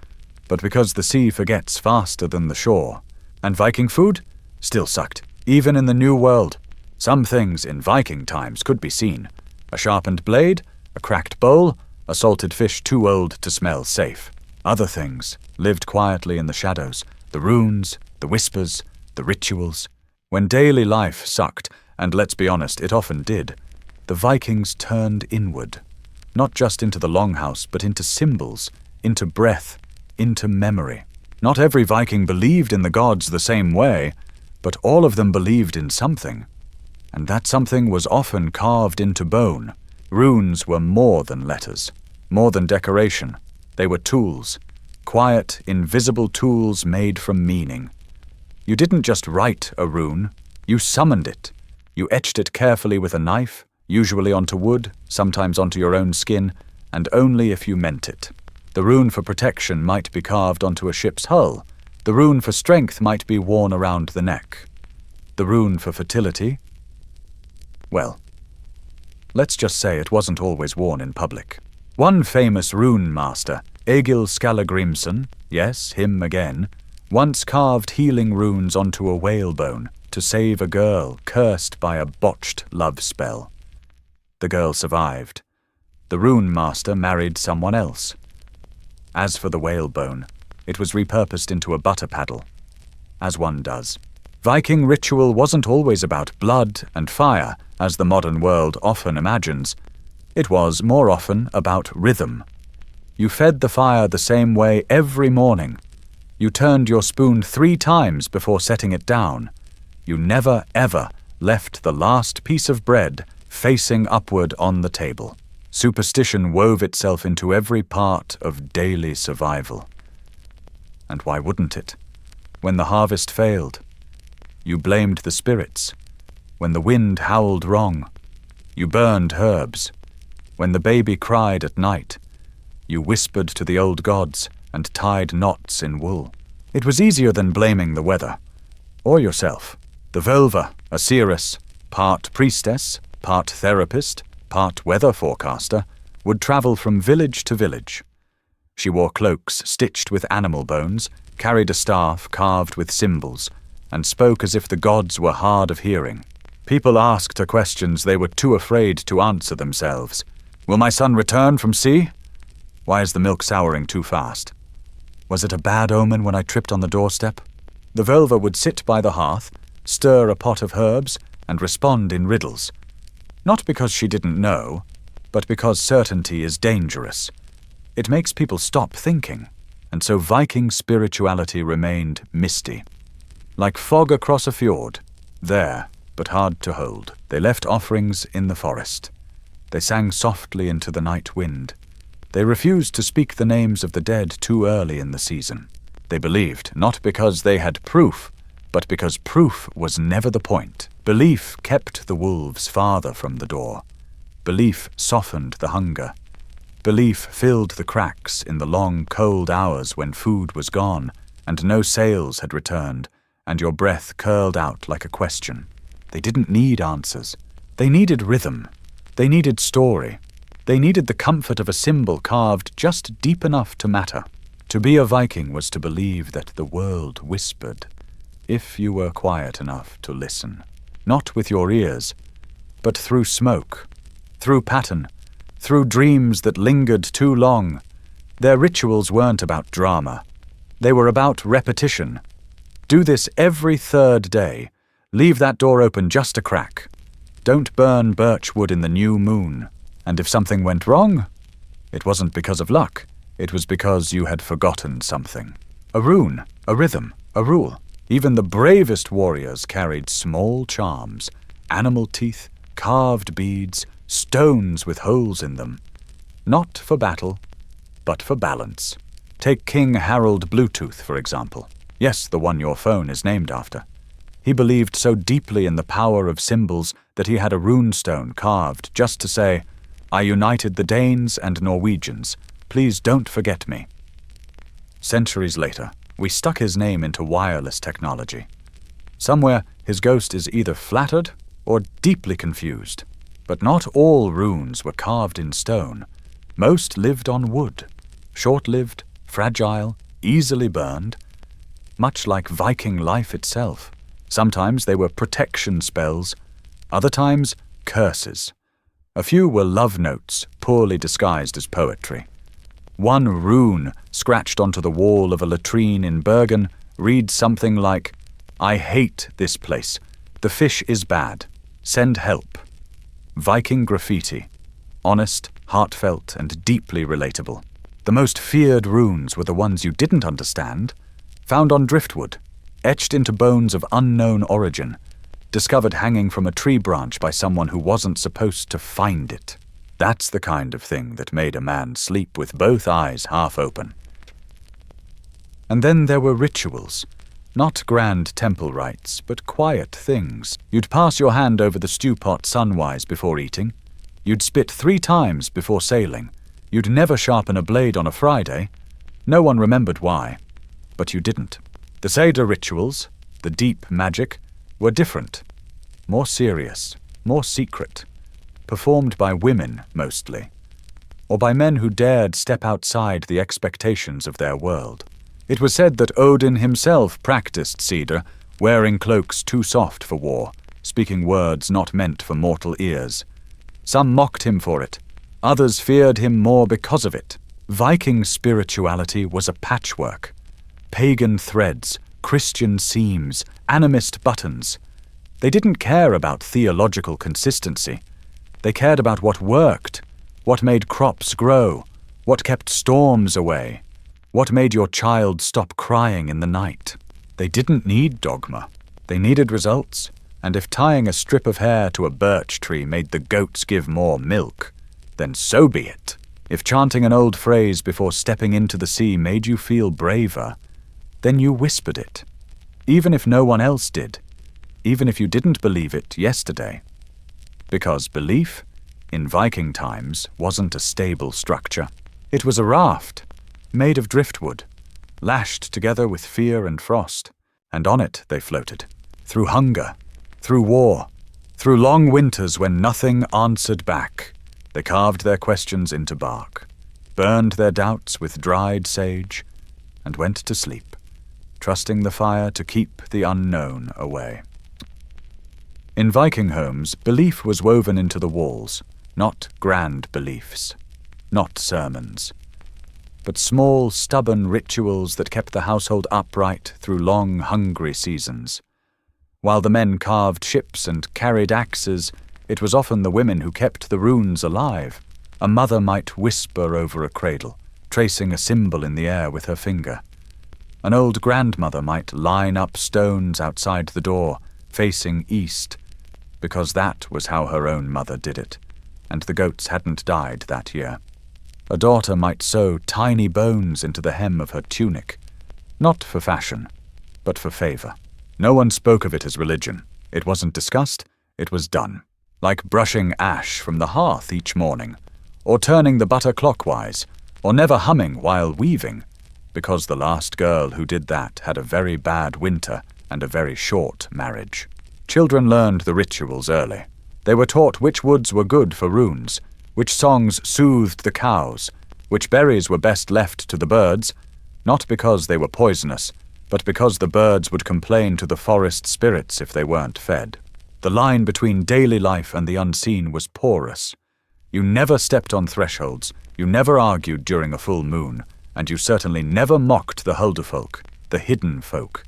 but because the sea forgets faster than the shore. And Viking food still sucked, even in the New World. Some things in Viking times could be seen. A sharpened blade, a cracked bowl, a salted fish too old to smell safe. Other things lived quietly in the shadows, the runes, the whispers, the rituals. When daily life sucked, and let's be honest, it often did, the Vikings turned inward, not just into the longhouse, but into symbols, into breath, into memory. Not every Viking believed in the gods the same way, but all of them believed in something. And that something was often carved into bone. Runes were more than letters, more than decoration. They were tools, quiet, invisible tools made from meaning. You didn't just write a rune, you summoned it. You etched it carefully with a knife, usually onto wood, sometimes onto your own skin, and only if you meant it. The rune for protection might be carved onto a ship's hull. The rune for strength might be worn around the neck. The rune for fertility, well, let's just say it wasn't always worn in public. One famous rune master, Egil Skallagrimsson, yes, him again, once carved healing runes onto a whalebone to save a girl cursed by a botched love spell. The girl survived. The rune master married someone else. As for the whalebone, it was repurposed into a butter paddle, as one does. Viking ritual wasn't always about blood and fire, as the modern world often imagines. It was more often about rhythm. You fed the fire the same way every morning. You turned your spoon 3 times before setting it down. You never, ever left the last piece of bread facing upward on the table. Superstition wove itself into every part of daily survival. And why wouldn't it? When the harvest failed, you blamed the spirits. When the wind howled wrong, you burned herbs. When the baby cried at night, you whispered to the old gods and tied knots in wool. It was easier than blaming the weather, or yourself. The Völva, a seeress, part priestess, part therapist, part weather forecaster, would travel from village to village. She wore cloaks stitched with animal bones, carried a staff carved with symbols, and spoke as if the gods were hard of hearing. People asked her questions they were too afraid to answer themselves. Will my son return from sea? Why is the milk souring too fast? Was it a bad omen when I tripped on the doorstep? The Völva would sit by the hearth, stir a pot of herbs, and respond in riddles. Not because she didn't know, but because certainty is dangerous. It makes people stop thinking, and so Viking spirituality remained misty. Like fog across a fjord, there, but hard to hold. They left offerings in the forest. They sang softly into the night wind. They refused to speak the names of the dead too early in the season. They believed, not because they had proof, but because proof was never the point. Belief kept the wolves farther from the door. Belief softened the hunger. Belief filled the cracks in the long, cold hours when food was gone, and no sails had returned, and your breath curled out like a question. They didn't need answers. They needed rhythm. They needed story. They needed the comfort of a symbol carved just deep enough to matter. To be a Viking was to believe that the world whispered, if you were quiet enough to listen. Not with your ears, but through smoke, through pattern, through dreams that lingered too long. Their rituals weren't about drama. They were about repetition. Do this every 3rd day. Leave that door open just a crack. Don't burn birch wood in the new moon. And if something went wrong, it wasn't because of luck. It was because you had forgotten something. A rune, a rhythm, a rule. Even the bravest warriors carried small charms, animal teeth, carved beads, stones with holes in them. Not for battle, but for balance. Take King Harold Bluetooth, for example. Yes, the one your phone is named after. He believed so deeply in the power of symbols that he had a runestone carved just to say, I united the Danes and Norwegians. Please don't forget me. Centuries later, we stuck his name into wireless technology. Somewhere, his ghost is either flattered or deeply confused. But not all runes were carved in stone. Most lived on wood. Short-lived, fragile, easily burned. Much like Viking life itself. Sometimes they were protection spells, other times curses. A few were love notes, poorly disguised as poetry. One rune scratched onto the wall of a latrine in Bergen reads something like, "I hate this place. The fish is bad. Send help." Viking graffiti. Honest, heartfelt, and deeply relatable. The most feared runes were the ones you didn't understand, found on driftwood, etched into bones of unknown origin, discovered hanging from a tree branch by someone who wasn't supposed to find it. That's the kind of thing that made a man sleep with both eyes half open. And then there were rituals. Not grand temple rites, but quiet things. You'd pass your hand over the stew pot sunwise before eating. You'd spit 3 times before sailing. You'd never sharpen a blade on a Friday. No one remembered why, but you didn't. The Seder rituals, the deep magic, were different, more serious, more secret, performed by women mostly, or by men who dared step outside the expectations of their world. It was said that Odin himself practiced Seder, wearing cloaks too soft for war, speaking words not meant for mortal ears. Some mocked him for it. Others feared him more because of it. Viking spirituality was a patchwork. Pagan threads, Christian seams, animist buttons. They didn't care about theological consistency. They cared about what worked, what made crops grow, what kept storms away, what made your child stop crying in the night. They didn't need dogma. They needed results. And if tying a strip of hair to a birch tree made the goats give more milk, then so be it. If chanting an old phrase before stepping into the sea made you feel braver, then you whispered it, even if no one else did, even if you didn't believe it yesterday. Because belief, in Viking times, wasn't a stable structure. It was a raft, made of driftwood, lashed together with fear and frost, and on it they floated, through hunger, through war, through long winters when nothing answered back. They carved their questions into bark, burned their doubts with dried sage, and went to sleep, trusting the fire to keep the unknown away. In Viking homes, belief was woven into the walls, not grand beliefs, not sermons, but small, stubborn rituals that kept the household upright through long, hungry seasons. While the men carved ships and carried axes, it was often the women who kept the runes alive. A mother might whisper over a cradle, tracing a symbol in the air with her finger. An old grandmother might line up stones outside the door, facing east, because that was how her own mother did it, and the goats hadn't died that year. A daughter might sew tiny bones into the hem of her tunic, not for fashion, but for favor. No one spoke of it as religion. It wasn't discussed, it was done. Like brushing ash from the hearth each morning, or turning the butter clockwise, or never humming while weaving, because the last girl who did that had a very bad winter and a very short marriage. Children learned the rituals early. They were taught which woods were good for runes, which songs soothed the cows, which berries were best left to the birds, not because they were poisonous, but because the birds would complain to the forest spirits if they weren't fed. The line between daily life and the unseen was porous. You never stepped on thresholds, you never argued during a full moon, and you certainly never mocked the Huldufolk, the hidden folk,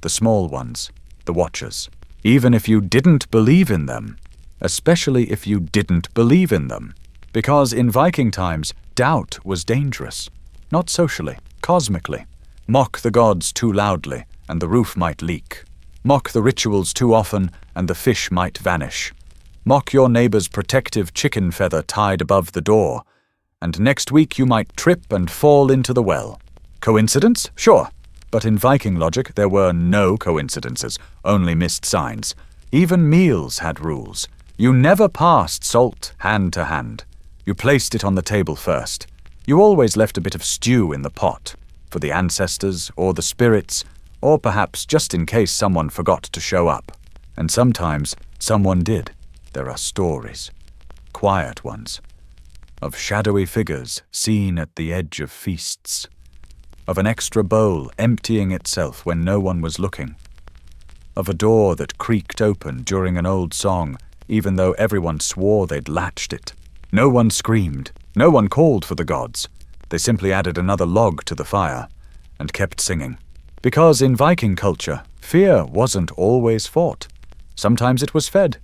the small ones, the watchers. Even if you didn't believe in them, especially if you didn't believe in them. Because in Viking times, doubt was dangerous, not socially, cosmically. Mock the gods too loudly, and the roof might leak. Mock the rituals too often, and the fish might vanish. Mock your neighbor's protective chicken feather tied above the door, and next week you might trip and fall into the well. Coincidence? Sure. But in Viking logic, there were no coincidences, only missed signs. Even meals had rules. You never passed salt hand to hand. You placed it on the table first. You always left a bit of stew in the pot, for the ancestors or the spirits, or perhaps just in case someone forgot to show up. And sometimes someone did. There are stories, quiet ones, of shadowy figures seen at the edge of feasts, of an extra bowl emptying itself when no one was looking, of a door that creaked open during an old song even though everyone swore they'd latched it. No one screamed, no one called for the gods. They simply added another log to the fire and kept singing. Because in Viking culture, fear wasn't always fought. Sometimes it was fed,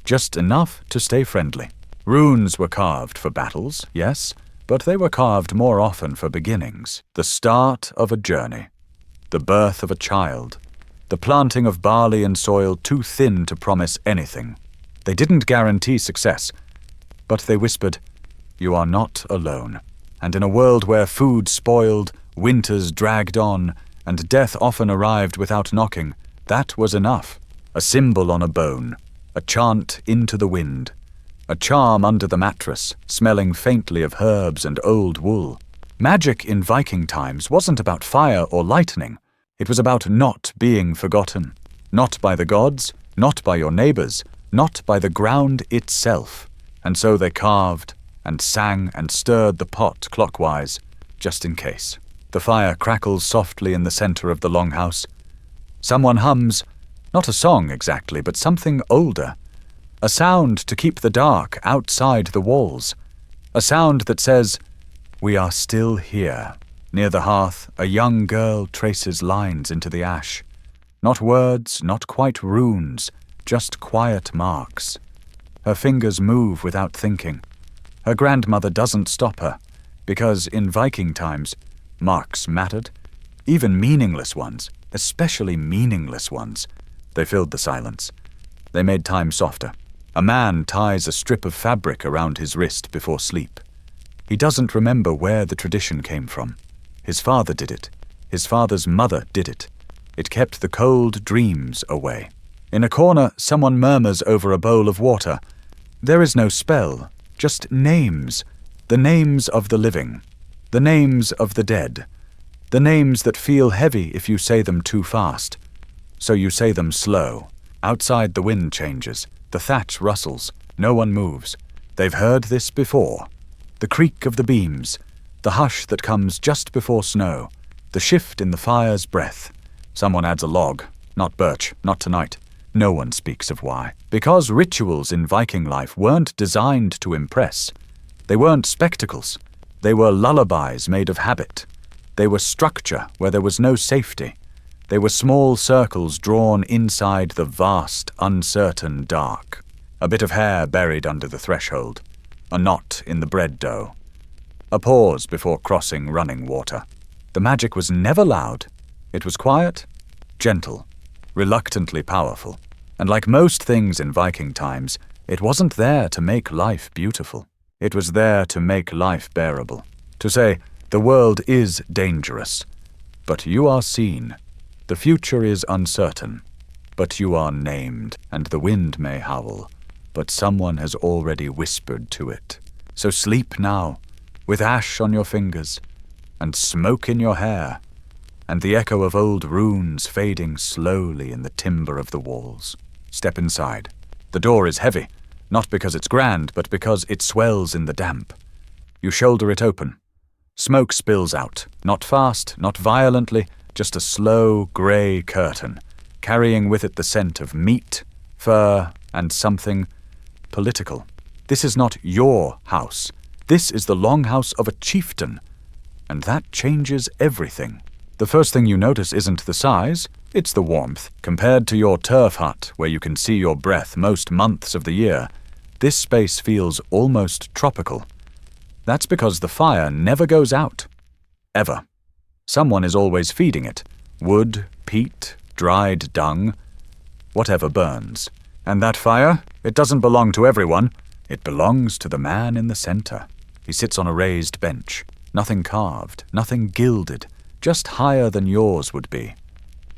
just enough to stay friendly. Runes were carved for battles, yes, but they were carved more often for beginnings. The start of a journey, the birth of a child, the planting of barley in soil too thin to promise anything. They didn't guarantee success, but they whispered, "You are not alone." And in a world where food spoiled, winters dragged on, and death often arrived without knocking, that was enough. A symbol on a bone, a chant into the wind, a charm under the mattress, smelling faintly of herbs and old wool. Magic in Viking times wasn't about fire or lightning. It was about not being forgotten. Not by the gods, not by your neighbors, not by the ground itself. And so they carved and sang and stirred the pot clockwise, just in case. The fire crackles softly in the center of the longhouse. Someone hums, not a song exactly, but something older. A sound to keep the dark outside the walls. A sound that says, "We are still here." Near the hearth, a young girl traces lines into the ash. Not words, not quite runes, just quiet marks. Her fingers move without thinking. Her grandmother doesn't stop her, because in Viking times, marks mattered, even meaningless ones, especially meaningless ones. They filled the silence. They made time softer. A man ties a strip of fabric around his wrist before sleep. He doesn't remember where the tradition came from. His father did it. His father's mother did it. It kept the cold dreams away. In a corner, someone murmurs over a bowl of water. There is no spell, just names. The names of the living. The names of the dead. The names that feel heavy if you say them too fast. So you say them slow. Outside the wind changes. The thatch rustles. No one moves. They've heard this before. The creak of the beams. The hush that comes just before snow. The shift in the fire's breath. Someone adds a log. Not birch, not tonight. No one speaks of why. Because rituals in Viking life weren't designed to impress. They weren't spectacles. They were lullabies made of habit. They were structure where there was no safety. They were small circles drawn inside the vast, uncertain dark. A bit of hair buried under the threshold. A knot in the bread dough. A pause before crossing running water. The magic was never loud. It was quiet, gentle, reluctantly powerful. And like most things in Viking times, it wasn't there to make life beautiful. It was there to make life bearable. To say, the world is dangerous, but you are seen. The future is uncertain, but you are named. And the wind may howl, but someone has already whispered to it. So sleep now, with ash on your fingers, and smoke in your hair, and the echo of old runes fading slowly in the timber of the walls. Step inside. The door is heavy, not because it's grand, but because it swells in the damp. You shoulder it open. Smoke spills out, not fast, not violently, just a slow, grey curtain, carrying with it the scent of meat, fur, and something political. This is not your house. This is the longhouse of a chieftain, and that changes everything. The first thing you notice isn't the size, it's the warmth. Compared to your turf hut, where you can see your breath most months of the year, this space feels almost tropical. That's because the fire never goes out. Ever. Someone is always feeding it. Wood, peat, dried dung, whatever burns. And that fire, it doesn't belong to everyone. It belongs to the man in the center. He sits on a raised bench. Nothing carved, nothing gilded, just higher than yours would be.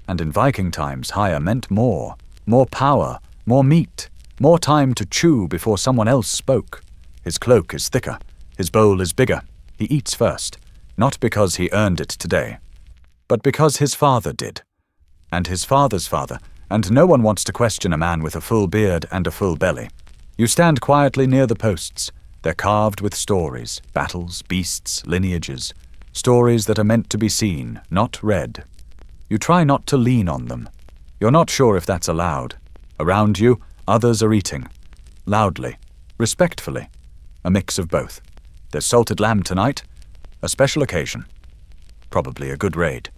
And in Viking times, higher meant more. More power, more meat, more time to chew before someone else spoke. His cloak is thicker. His bowl is bigger. He eats first. Not because he earned it today, but because his father did, and his father's father, and no one wants to question a man with a full beard and a full belly. You stand quietly near the posts. They're carved with stories, battles, beasts, lineages, stories that are meant to be seen, not read. You try not to lean on them. You're not sure if that's allowed. Around you, others are eating. loudly, respectfully, a mix of both. There's salted lamb tonight, a special occasion. Probably a good raid.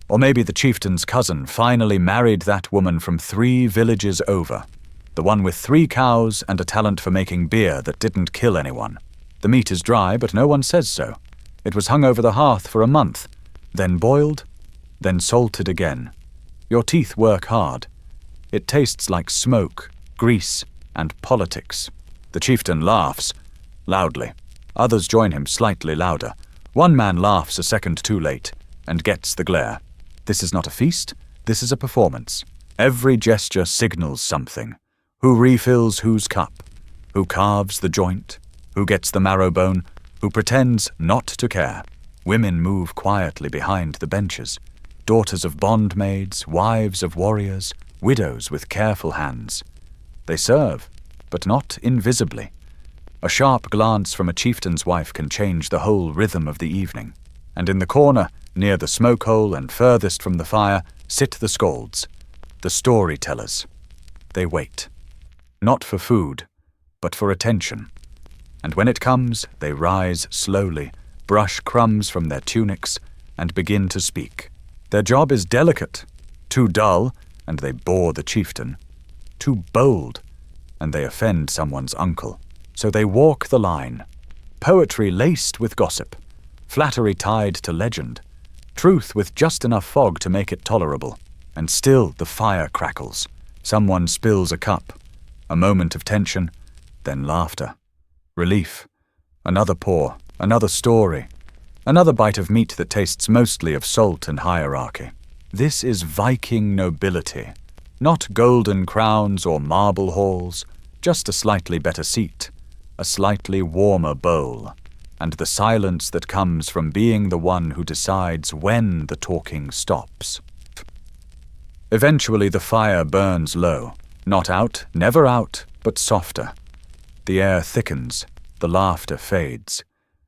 Or maybe the chieftain's cousin finally married that woman from 3 villages over. The one with 3 cows and a talent for making beer that didn't kill anyone. The meat is dry, but no one says so. It was hung over the hearth for a month, then boiled, then salted again. Your teeth work hard. It tastes like smoke, grease, and politics. The chieftain laughs, loudly. Others join him slightly louder. One man laughs a second too late, and gets the glare. This is not a feast, this is a performance. Every gesture signals something. Who refills whose cup? Who carves the joint? Who gets the marrow bone? Who pretends not to care? Women move quietly behind the benches. Daughters of bondmaids, wives of warriors, widows with careful hands. They serve, but not invisibly. A sharp glance from a chieftain's wife can change the whole rhythm of the evening. And in the corner, near the smoke hole and furthest from the fire, sit the skalds, the storytellers. They wait. Not for food, but for attention. And when it comes, they rise slowly, brush crumbs from their tunics, and begin to speak. Their job is delicate. Too dull, and they bore the chieftain. Too bold, and they offend someone's uncle. So they walk the line. Poetry laced with gossip. Flattery tied to legend. Truth with just enough fog to make it tolerable. And still the fire crackles. Someone spills a cup. A moment of tension, then laughter. Relief. Another pour, another story. Another bite of meat that tastes mostly of salt and hierarchy. This is Viking nobility. Not golden crowns or marble halls, just a slightly better seat, a slightly warmer bowl, and the silence that comes from being the one who decides when the talking stops. Eventually the fire burns low, not out, never out, but softer. The air thickens, the laughter fades.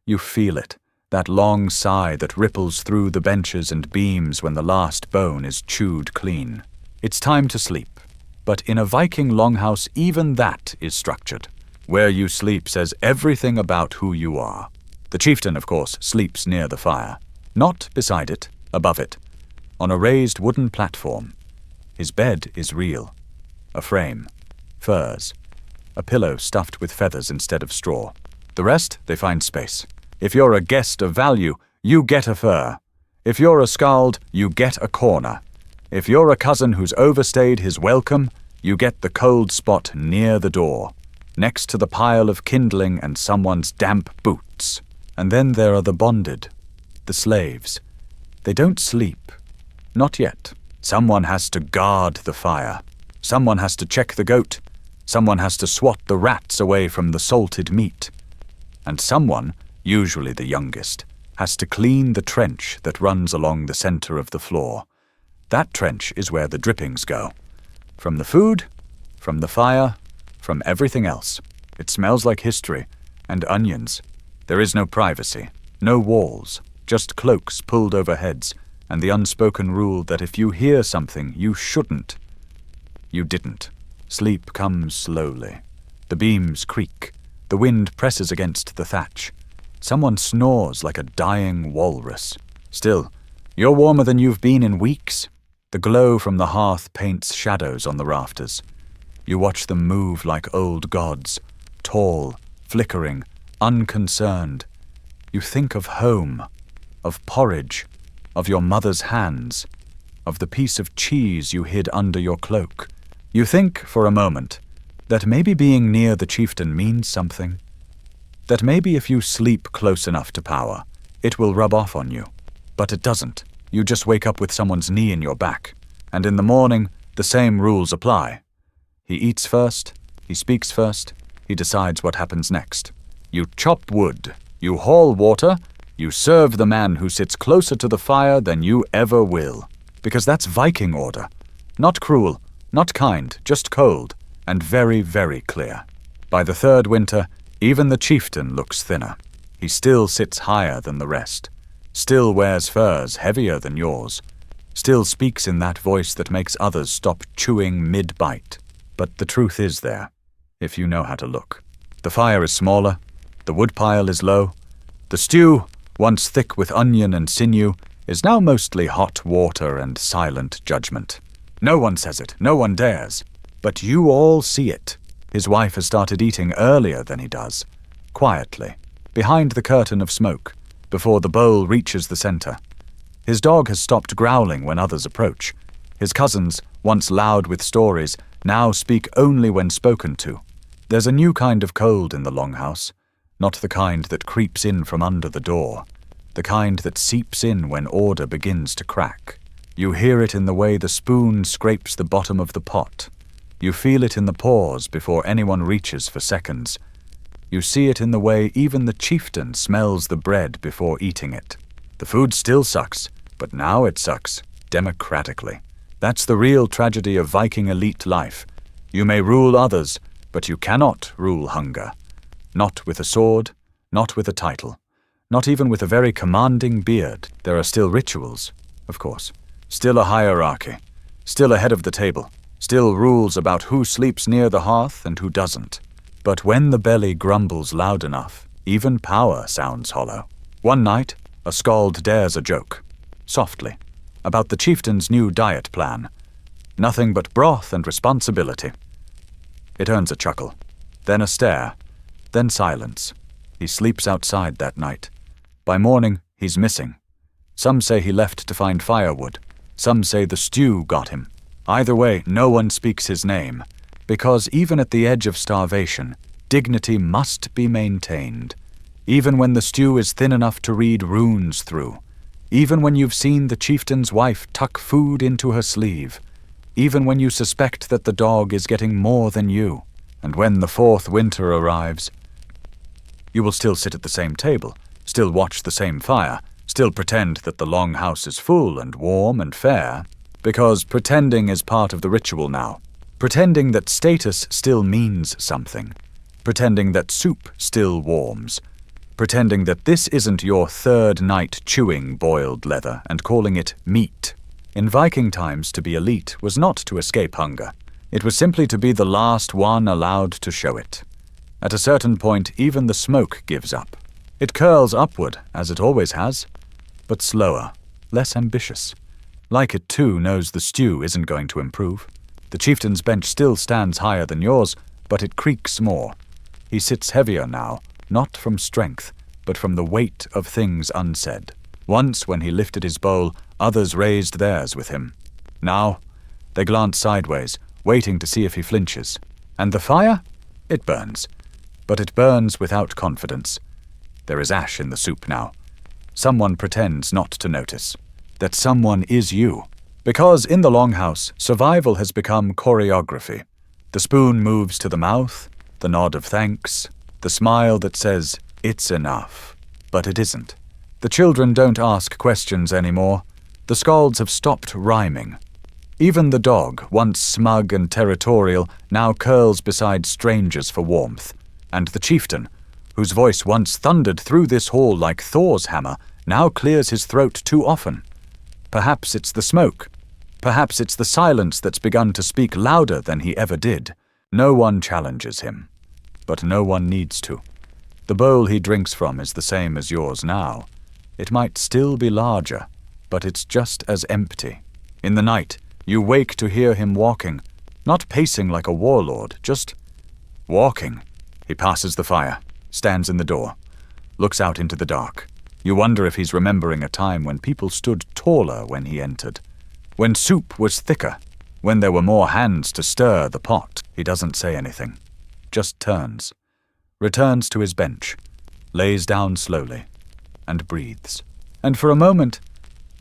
You feel it, that long sigh that ripples through the benches and beams when the last bone is chewed clean. It's time to sleep, but in a Viking longhouse even that is structured. Where you sleep says everything about who you are. The chieftain, of course, sleeps near the fire. Not beside it, above it, on a raised wooden platform. His bed is real. A frame, furs, a pillow stuffed with feathers instead of straw. The rest, they find space. If you're a guest of value, you get a fur. If you're a skald, you get a corner. If you're a cousin who's overstayed his welcome, you get the cold spot near the door, next to the pile of kindling and someone's damp boots. And then there are the bonded, the slaves. They don't sleep. Not yet. Someone has to guard the fire. Someone has to check the goat. Someone has to swat the rats away from the salted meat. And someone, usually the youngest, has to clean the trench that runs along the center of the floor. That trench is where the drippings go. From the food, from the fire, from everything else. It smells like history and onions. There is no privacy, no walls, just cloaks pulled over heads, and the unspoken rule that if you hear something you shouldn't, you didn't. Sleep comes slowly. The beams creak. The wind presses against the thatch. Someone snores like a dying walrus. Still, you're warmer than you've been in weeks. The glow from the hearth paints shadows on the rafters. You watch them move like old gods, tall, flickering, unconcerned. You think of home, of porridge, of your mother's hands, of the piece of cheese you hid under your cloak. You think, for a moment, that maybe being near the chieftain means something. That maybe if you sleep close enough to power, it will rub off on you. But it doesn't. You just wake up with someone's knee in your back. And in the morning, the same rules apply. He eats first, he speaks first, he decides what happens next. You chop wood, you haul water, you serve the man who sits closer to the fire than you ever will. Because that's Viking order. Not cruel, not kind, just cold, and very, very clear. By the third winter, even the chieftain looks thinner. He still sits higher than the rest. Still wears furs heavier than yours. Still speaks in that voice that makes others stop chewing mid-bite. But the truth is there. if you know how to look. The fire is smaller, the woodpile is low. The stew, once thick with onion and sinew, is now mostly hot water and silent judgment. No one says it, no one dares. But you all see it. His wife has started eating earlier than he does, quietly, behind the curtain of smoke, before the bowl reaches the center. His dog has stopped growling when others approach. His cousins, once loud with stories, now speak only when spoken to. There's a new kind of cold in the longhouse, not the kind that creeps in from under the door, the kind that seeps in when order begins to crack. You hear it in the way the spoon scrapes the bottom of the pot. You feel it in the pause before anyone reaches for seconds. You see it in the way even the chieftain smells the bread before eating it. The food still sucks, but now it sucks democratically. That's the real tragedy of Viking elite life. You may rule others, but you cannot rule hunger. Not with a sword, not with a title, not even with a very commanding beard. There are still rituals, of course. Still a hierarchy, still a head of the table, still rules about who sleeps near the hearth and who doesn't. But when the belly grumbles loud enough, even power sounds hollow. One night, a skald dares a joke, softly, about the chieftain's new diet plan. Nothing but broth and responsibility. It earns a chuckle, then a stare, then silence. He sleeps outside that night. By morning, he's missing. Some say he left to find firewood. Some say the stew got him. Either way, no one speaks his name, because even at the edge of starvation, dignity must be maintained. Even when the stew is thin enough to read runes through. Even when you've seen the chieftain's wife tuck food into her sleeve. Even when you suspect that the dog is getting more than you. And when the fourth winter arrives, you will still sit at the same table, still watch the same fire, still pretend that the long house is full and warm and fair, because pretending is part of the ritual now. Pretending that status still means something. Pretending that soup still warms. Pretending that this isn't your third night chewing boiled leather and calling it meat. In Viking times, to be elite was not to escape hunger. It was simply to be the last one allowed to show it. At a certain point, even the smoke gives up. It curls upward, as it always has, but slower, less ambitious. Like it too knows the stew isn't going to improve. The chieftain's bench still stands higher than yours, but it creaks more. He sits heavier now, not from strength, but from the weight of things unsaid. Once, when he lifted his bowl, others raised theirs with him. Now, they glance sideways, waiting to see if he flinches. And the fire? It burns. But it burns without confidence. There is ash in the soup now. Someone pretends not to notice. That someone is you. Because in the longhouse, survival has become choreography. The spoon moves to the mouth, the nod of thanks, the smile that says, "It's enough." But it isn't. The children don't ask questions anymore. The skalds have stopped rhyming. Even the dog, once smug and territorial, now curls beside strangers for warmth. And the chieftain, whose voice once thundered through this hall like Thor's hammer, now clears his throat too often. Perhaps it's the smoke. Perhaps it's the silence that's begun to speak louder than he ever did. No one challenges him. But no one needs to. The bowl he drinks from is the same as yours now. It might still be larger, but it's just as empty. In the night, you wake to hear him walking, not pacing like a warlord, just walking. He passes the fire, stands in the door, looks out into the dark. You wonder if he's remembering a time when people stood taller when he entered, when soup was thicker, when there were more hands to stir the pot. He doesn't say anything, just turns, returns to his bench, lays down slowly, and breathes. And for a moment,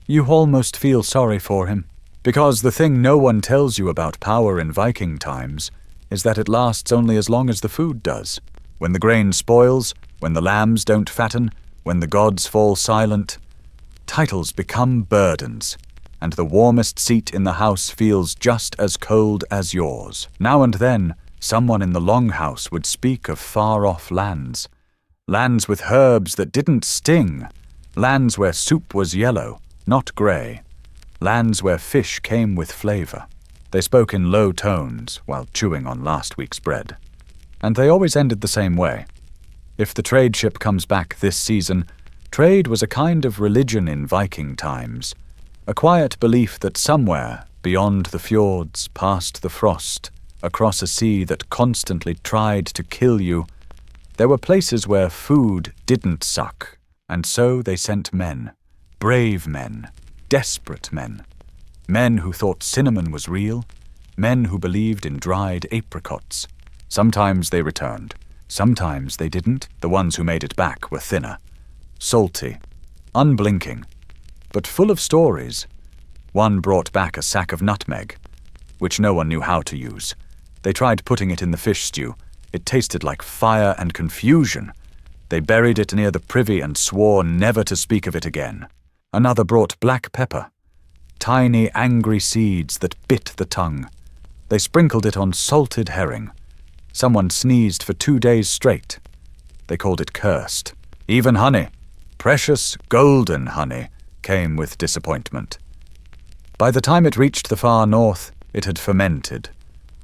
you almost feel sorry for him, because the thing no one tells you about power in Viking times is that it lasts only as long as the food does. When the grain spoils, when the lambs don't fatten, when the gods fall silent, titles become burdens, and the warmest seat in the house feels just as cold as yours. Now and then, someone in the longhouse would speak of far-off lands. Lands with herbs that didn't sting. Lands where soup was yellow, not grey. Lands where fish came with flavor. They spoke in low tones while chewing on last week's bread. and they always ended the same way. If the trade ship comes back this season, trade was a kind of religion in Viking times, a quiet belief that somewhere, beyond the fjords, past the frost, across a sea that constantly tried to kill you, there were places where food didn't suck, and so they sent men, brave men, desperate men, men who thought cinnamon was real, men who believed in dried apricots. Sometimes they returned, sometimes they didn't. The ones who made it back were thinner, salty, unblinking, but full of stories. One brought back a sack of nutmeg, which no one knew how to use. They tried putting it in the fish stew. It tasted like fire and confusion. They buried it near the privy and swore never to speak of it again. Another brought black pepper, tiny angry seeds that bit the tongue. They sprinkled it on salted herring. Someone sneezed for 2 days straight. They called it cursed. Even honey, precious golden honey, came with disappointment. By the time it reached the far north, it had fermented.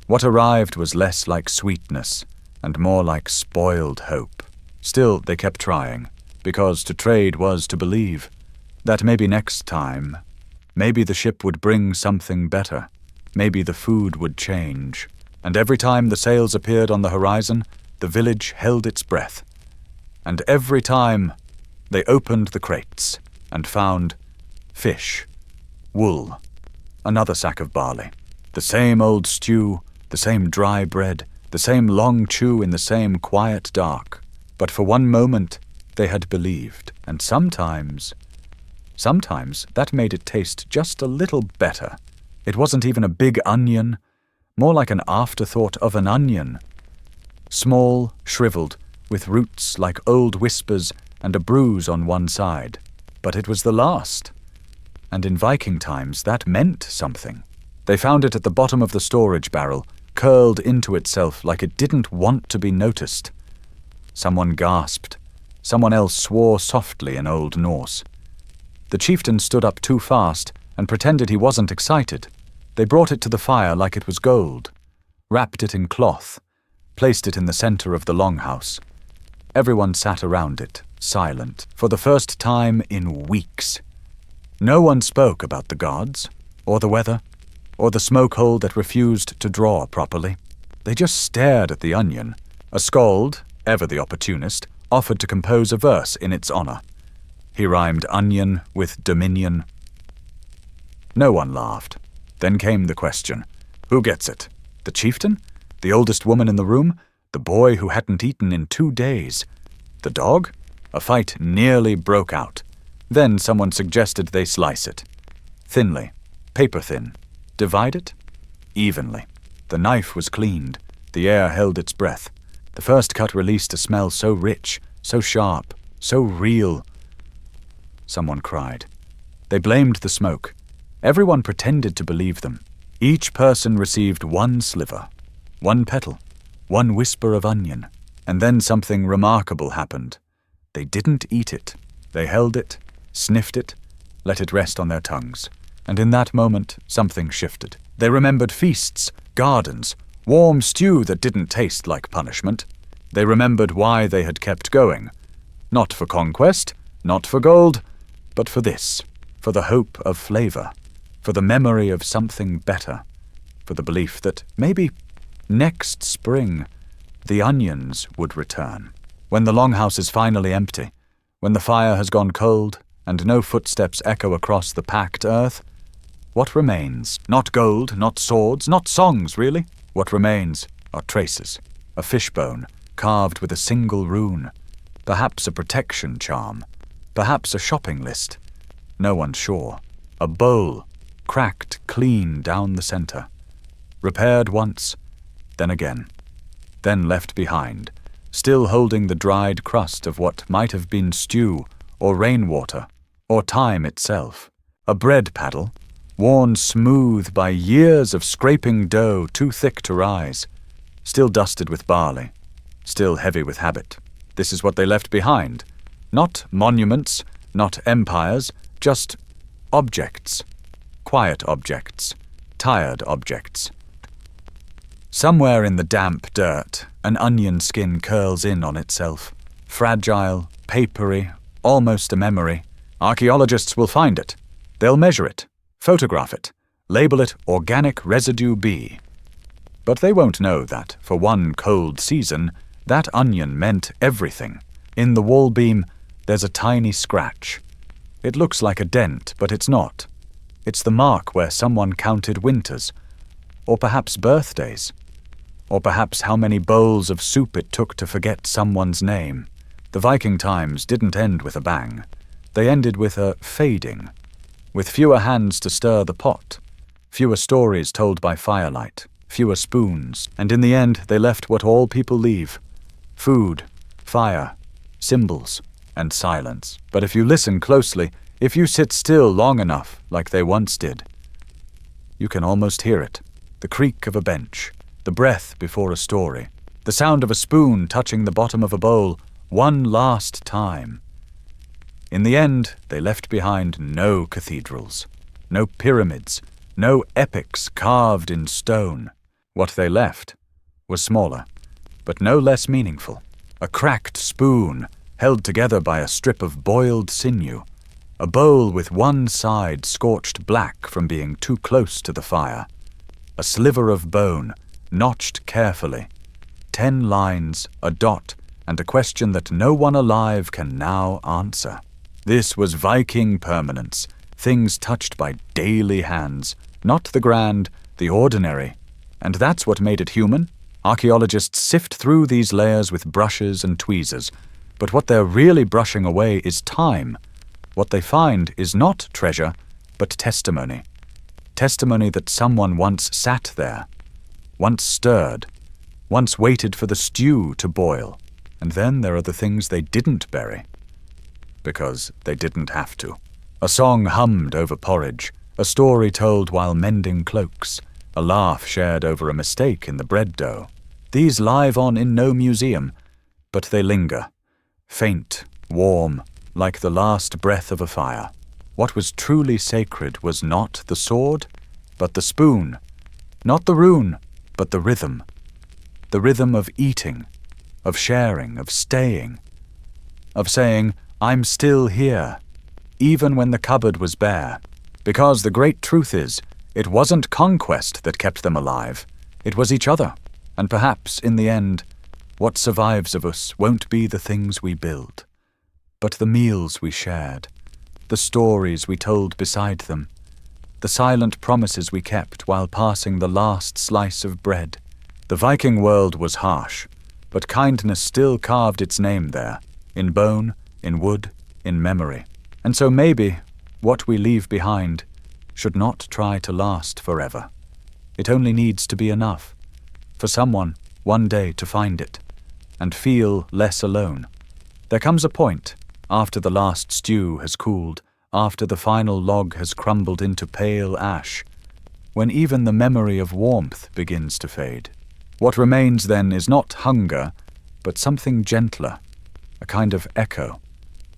What arrived was less like sweetness and more like spoiled hope. Still, they kept trying, because to trade was to believe that maybe next time, maybe the ship would bring something better, maybe the food would change. And every time the sails appeared on the horizon, the village held its breath. And every time they opened the crates and found fish, wool, another sack of barley, the same old stew, the same dry bread, the same long chew in the same quiet dark. But for one moment they had believed, and sometimes that made it taste just a little better. It wasn't even a big onion, more like an afterthought of an onion. Small, shriveled, with roots like old whispers and a bruise on one side. But it was the last. And in Viking times that meant something. They found it at the bottom of the storage barrel, curled into itself like it didn't want to be noticed. Someone gasped. Someone else swore softly in Old Norse. The chieftain stood up too fast and pretended he wasn't excited. They brought it to the fire like it was gold, wrapped it in cloth, placed it in the center of the longhouse. Everyone sat around it, silent, for the first time in weeks. No one spoke about the gods, or the weather, or the smoke hole that refused to draw properly. They just stared at the onion. A skald, ever the opportunist, offered to compose a verse in its honor. He rhymed onion with dominion. No one laughed. Then came the question, who gets it? The chieftain? The oldest woman in the room? The boy who hadn't eaten in 2 days? The dog? A fight nearly broke out. Then someone suggested they slice it. Thinly, paper thin. Divide it? Evenly. The knife was cleaned. The air held its breath. The first cut released a smell so rich, so sharp, so real. Someone cried. They blamed the smoke. Everyone pretended to believe them. Each person received one sliver, one petal, one whisper of onion, and then something remarkable happened. They didn't eat it. They held it, sniffed it, let it rest on their tongues. And in that moment, something shifted. They remembered feasts, gardens, warm stew that didn't taste like punishment. They remembered why they had kept going. Not for conquest, not for gold, but for this, for the hope of flavor, for the memory of something better, for the belief that maybe next spring the onions would return. When the longhouse is finally empty, when the fire has gone cold and no footsteps echo across the packed earth, what remains? Not gold, not swords, not songs, really. What remains are traces, a fishbone carved with a single rune, perhaps a protection charm, perhaps a shopping list. No one's sure. A bowl, cracked clean down the center, repaired once, then again, then left behind, still holding the dried crust of what might have been stew or rainwater or time itself. A bread paddle, worn smooth by years of scraping dough too thick to rise, still dusted with barley, still heavy with habit. This is what they left behind. Not monuments, not empires, just objects. Quiet objects, tired objects. Somewhere in the damp dirt, an onion skin curls in on itself. Fragile, papery, almost a memory. Archaeologists will find it. They'll measure it, photograph it, label it Organic Residue B. But they won't know that, for one cold season, that onion meant everything. In the wall beam, there's a tiny scratch. It looks like a dent, but it's not. It's the mark where someone counted winters, or perhaps birthdays, or perhaps how many bowls of soup it took to forget someone's name. The Viking times didn't end with a bang. They ended with a fading, with fewer hands to stir the pot, fewer stories told by firelight, fewer spoons, and in the end they left what all people leave: food, fire, symbols, and silence. But if you listen closely, if you sit still long enough, like they once did, you can almost hear it. The creak of a bench, the breath before a story, the sound of a spoon touching the bottom of a bowl one last time. In the end, they left behind no cathedrals, no pyramids, no epics carved in stone. What they left was smaller, but no less meaningful. A cracked spoon held together by a strip of boiled sinew, a bowl with one side scorched black from being too close to the fire, a sliver of bone, notched carefully, 10 lines, a dot, and a question that no one alive can now answer. This was Viking permanence, things touched by daily hands, not the grand, the ordinary. And that's what made it human. Archaeologists sift through these layers with brushes and tweezers, but what they're really brushing away is time. What they find is not treasure, but testimony. Testimony that someone once sat there, once stirred, once waited for the stew to boil. And then there are the things they didn't bury, because they didn't have to. A song hummed over porridge, a story told while mending cloaks, a laugh shared over a mistake in the bread dough. These live on in no museum, but they linger, faint, warm, like the last breath of a fire. What was truly sacred was not the sword, but the spoon, not the rune, but the rhythm of eating, of sharing, of staying, of saying, I'm still here, even when the cupboard was bare. Because the great truth is, it wasn't conquest that kept them alive, it was each other. And perhaps, in the end, what survives of us won't be the things we build, but the meals we shared, the stories we told beside them, the silent promises we kept while passing the last slice of bread. The Viking world was harsh, but kindness still carved its name there, in bone, in wood, in memory. And so maybe what we leave behind should not try to last forever. It only needs to be enough, for someone one day to find it, and feel less alone. There comes a point, after the last stew has cooled, after the final log has crumbled into pale ash, when even the memory of warmth begins to fade. What remains then is not hunger, but something gentler, a kind of echo,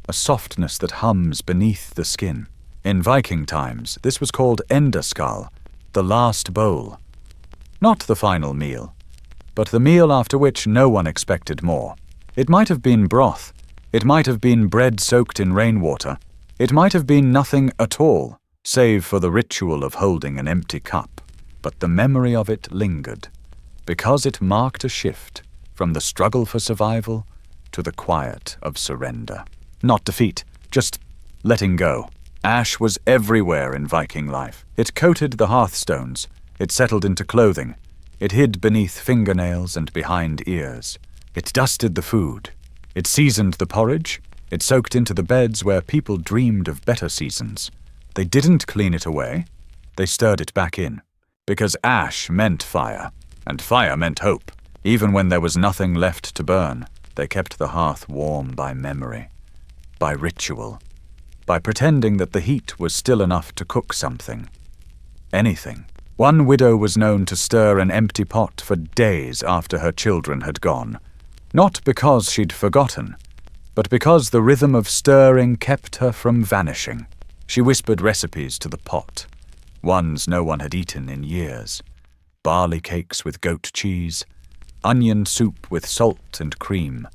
a softness that hums beneath the skin. In Viking times, this was called endaskal, the last bowl. Not the final meal, but the meal after which no one expected more. It might have been broth, it might have been bread soaked in rainwater, it might have been nothing at all, save for the ritual of holding an empty cup. But the memory of it lingered, because it marked a shift from the struggle for survival to the quiet of surrender. Not defeat, just letting go. Ash was everywhere in Viking life. It coated the hearthstones, it settled into clothing, it hid beneath fingernails and behind ears. It dusted the food, it seasoned the porridge, it soaked into the beds where people dreamed of better seasons. They didn't clean it away, they stirred it back in. Because ash meant fire, and fire meant hope. Even when there was nothing left to burn, they kept the hearth warm by memory, by ritual, by pretending that the heat was still enough to cook something. Anything. One widow was known to stir an empty pot for days after her children had gone, not because she'd forgotten, but because the rhythm of stirring kept her from vanishing. She whispered recipes to the pot, ones no one had eaten in years. barley cakes with goat cheese, onion soup with salt and cream,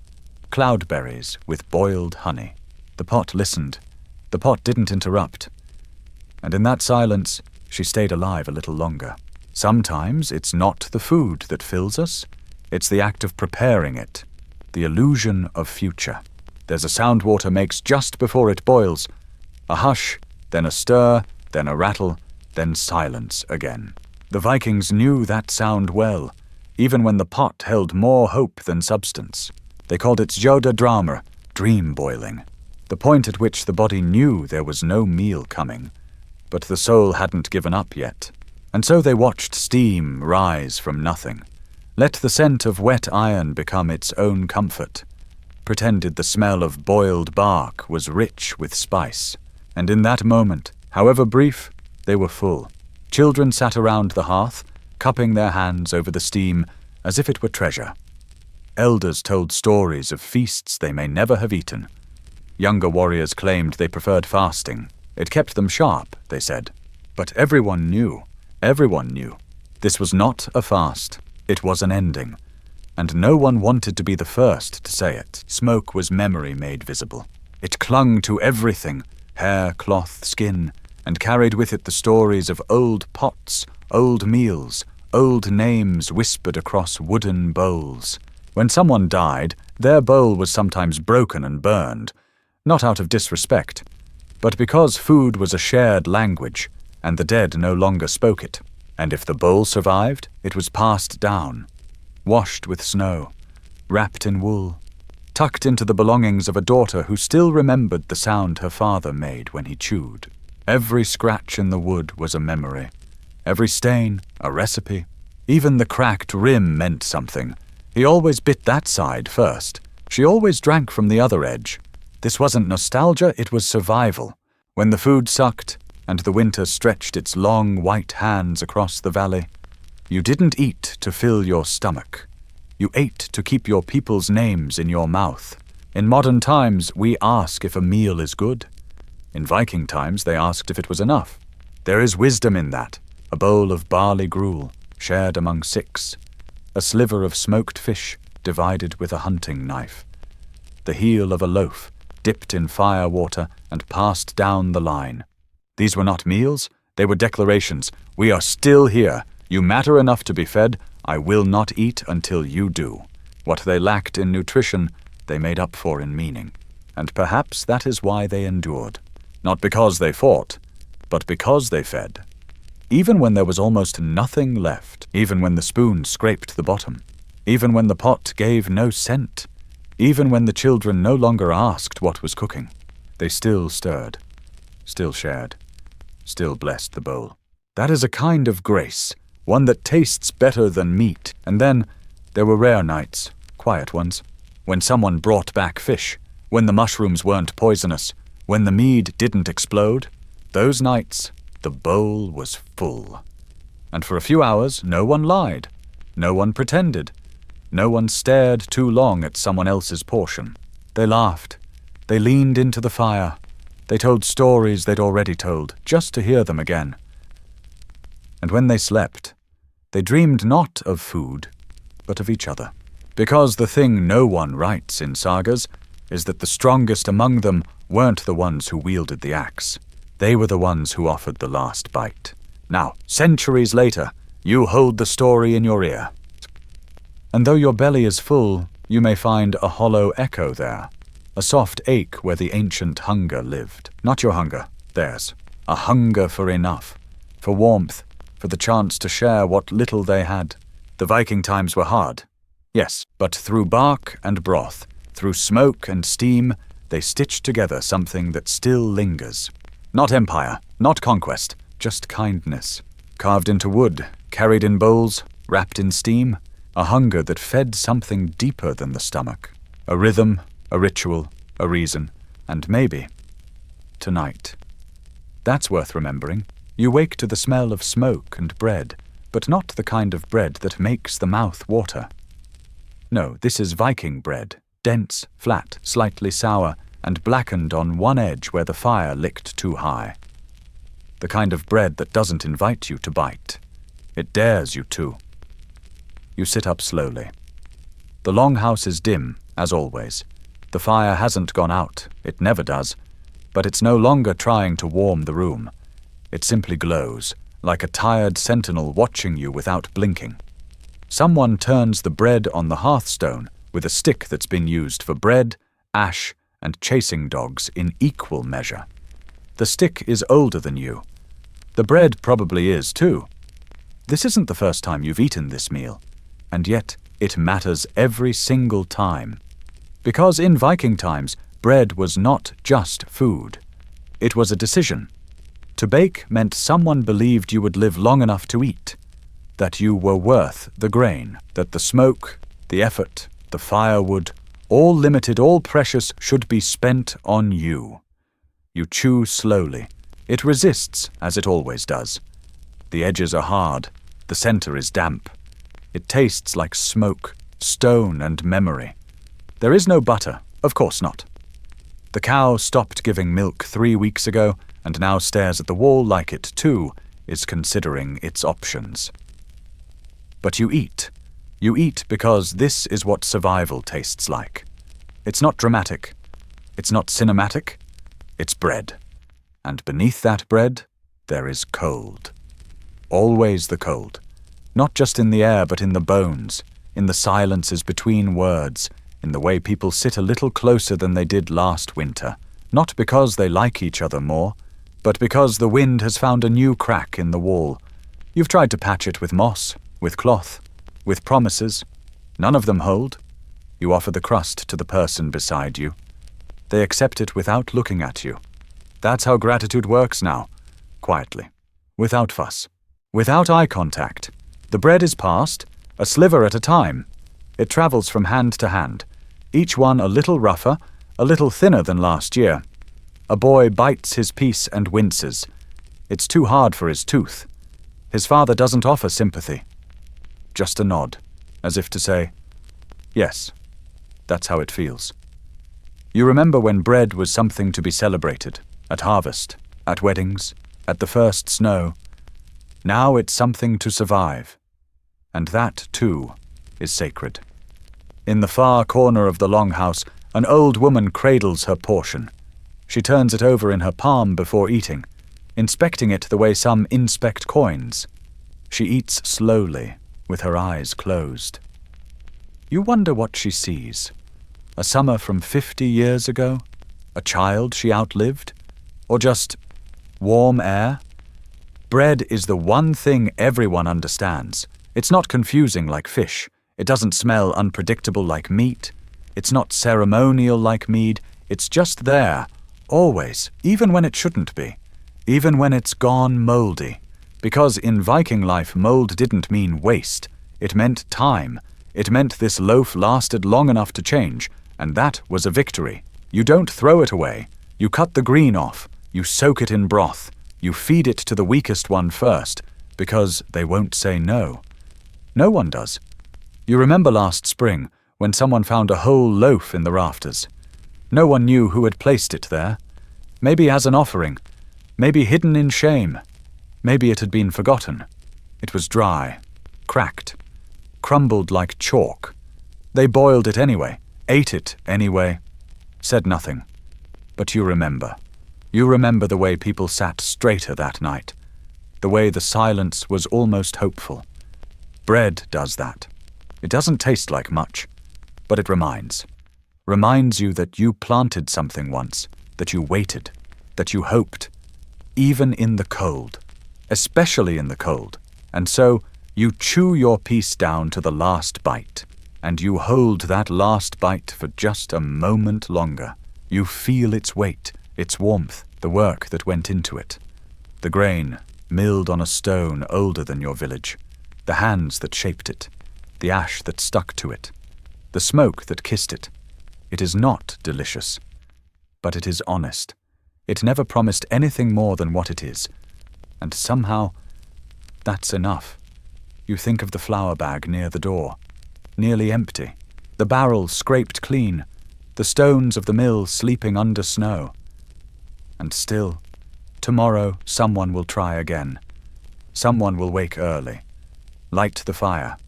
cloudberries with boiled honey. The pot listened. The pot didn't interrupt. And in that silence, she stayed alive a little longer. Sometimes it's not the food that fills us, it's the act of preparing it, the illusion of future. There's a sound water makes just before it boils, a hush, then a stir, then a rattle, then silence again. The Vikings knew that sound well, even when the pot held more hope than substance. They called it Joda, dream boiling, the point at which the body knew there was no meal coming, but the soul hadn't given up yet. And so they watched steam rise from nothing, let the scent of wet iron become its own comfort, pretended the smell of boiled bark was rich with spice, and in that moment, however brief, they were full. Children sat around the hearth, cupping their hands over the steam as if it were treasure. Elders told stories of feasts they may never have eaten. Younger warriors claimed they preferred fasting. It kept them sharp, they said. But everyone knew, this was not a fast, it was an ending, and no one wanted to be the first to say it. Smoke was memory made visible. It clung to everything, hair, cloth, skin, and carried with it the stories of old pots, old meals, old names whispered across wooden bowls. When someone died, their bowl was sometimes broken and burned, not out of disrespect, but because food was a shared language, and the dead no longer spoke it. And if the bowl survived, it was passed down, washed with snow, wrapped in wool, tucked into the belongings of a daughter who still remembered the sound her father made when he chewed. Every scratch in the wood was a memory, every stain a recipe. Even the cracked rim meant something. He always bit that side first. She always drank from the other edge. This wasn't nostalgia, it was survival. When the food sucked, and the winter stretched its long white hands across the valley, you didn't eat to fill your stomach. You ate to keep your people's names in your mouth. In modern times, we ask if a meal is good. In Viking times, they asked if it was enough. There is wisdom in that. A bowl of barley gruel, shared among 6. A sliver of smoked fish, divided with a hunting knife. The heel of a loaf, dipped in fire water and passed down the line. These were not meals, they were declarations. We are still here. You matter enough to be fed. I will not eat until you do. What they lacked in nutrition, they made up for in meaning. And perhaps that is why they endured. Not because they fought, but because they fed. Even when there was almost nothing left, even when the spoon scraped the bottom, even when the pot gave no scent, even when the children no longer asked what was cooking, they still stirred, still shared, still blessed the bowl. That is a kind of grace, one that tastes better than meat. And then there were rare nights, quiet ones, when someone brought back fish, when the mushrooms weren't poisonous, when the mead didn't explode. Those nights, the bowl was full. And for a few hours, no one lied, no one pretended, no one stared too long at someone else's portion. They laughed, they leaned into the fire, they told stories they'd already told, just to hear them again. And when they slept, they dreamed not of food, but of each other. Because the thing no one writes in sagas is that the strongest among them weren't the ones who wielded the axe. They were the ones who offered the last bite. Now, centuries later, you hold the story in your ear. And though your belly is full, you may find a hollow echo there, a soft ache where the ancient hunger lived. Not your hunger, theirs. A hunger for enough, for warmth, for the chance to share what little they had. The Viking times were hard, yes, but through bark and broth, through smoke and steam, they stitched together something that still lingers. Not empire, not conquest, just kindness. Carved into wood, carried in bowls, wrapped in steam, a hunger that fed something deeper than the stomach. A rhythm, a ritual, a reason, and maybe tonight. That's worth remembering. You wake to the smell of smoke and bread, but not the kind of bread that makes the mouth water. No, this is Viking bread, dense, flat, slightly sour, and blackened on one edge where the fire licked too high. The kind of bread that doesn't invite you to bite. It dares you to. You sit up slowly. The longhouse is dim, as always. The fire hasn't gone out, it never does, but it's no longer trying to warm the room. It simply glows, like a tired sentinel watching you without blinking. Someone turns the bread on the hearthstone with a stick that's been used for bread, ash, and chasing dogs in equal measure. The stick is older than you. The bread probably is too. This isn't the first time you've eaten this meal, and yet it matters every single time. Because in Viking times, bread was not just food. It was a decision. To bake meant someone believed you would live long enough to eat, that you were worth the grain, that the smoke, the effort, the firewood, all limited, all precious, should be spent on you. You chew slowly. It resists, as it always does. The edges are hard. The center is damp. It tastes like smoke, stone, and memory. There is no butter, of course not. The cow stopped giving milk 3 weeks ago and now stares at the wall like it, too, is considering its options. But you eat. You eat because this is what survival tastes like. It's not dramatic. It's not cinematic. It's bread. And beneath that bread, there is cold. Always the cold. Not just in the air, but in the bones, in the silences between words, in the way people sit a little closer than they did last winter, not because they like each other more, but because the wind has found a new crack in the wall. You've tried to patch it with moss, with cloth, with promises. None of them hold. You offer the crust to the person beside you. They accept it without looking at you. That's how gratitude works now, quietly, without fuss, without eye contact. The bread is passed, a sliver at a time. It travels from hand to hand, each one a little rougher, a little thinner than last year. A boy bites his piece and winces. It's too hard for his tooth. His father doesn't offer sympathy. Just a nod, as if to say, yes, that's how it feels. You remember when bread was something to be celebrated, at harvest, at weddings, at the first snow. Now it's something to survive. And that, too, is sacred. In the far corner of the longhouse, an old woman cradles her portion. She turns it over in her palm before eating, inspecting it the way some inspect coins. She eats slowly, with her eyes closed. You wonder what she sees. A summer from 50 years ago? A child she outlived? Or just warm air? Bread is the one thing everyone understands. It's not confusing like fish. It doesn't smell unpredictable like meat. It's not ceremonial like mead. It's just there, always, even when it shouldn't be. Even when it's gone moldy. Because in Viking life, mold didn't mean waste. It meant time. It meant this loaf lasted long enough to change, and that was a victory. You don't throw it away. You cut the green off. You soak it in broth. You feed it to the weakest one first, because they won't say no. No one does. You remember last spring, when someone found a whole loaf in the rafters. No one knew who had placed it there. Maybe as an offering. Maybe hidden in shame. Maybe it had been forgotten. It was dry, cracked, crumbled like chalk. They boiled it anyway, ate it anyway, said nothing. But you remember. You remember the way people sat straighter that night, the way the silence was almost hopeful. Bread does that. It doesn't taste like much, but it reminds you that you planted something once, that you waited, that you hoped, even in the cold, especially in the cold. And so you chew your piece down to the last bite, and you hold that last bite for just a moment longer. You feel its weight, its warmth, the work that went into it. The grain, milled on a stone older than your village. The hands that shaped it. The ash that stuck to it. The smoke that kissed it. It is not delicious, but it is honest. It never promised anything more than what it is. And somehow, that's enough. You think of the flour bag near the door, nearly empty. The barrel scraped clean. The stones of the mill sleeping under snow. And still, tomorrow someone will try again. Someone will wake early. Light the fire.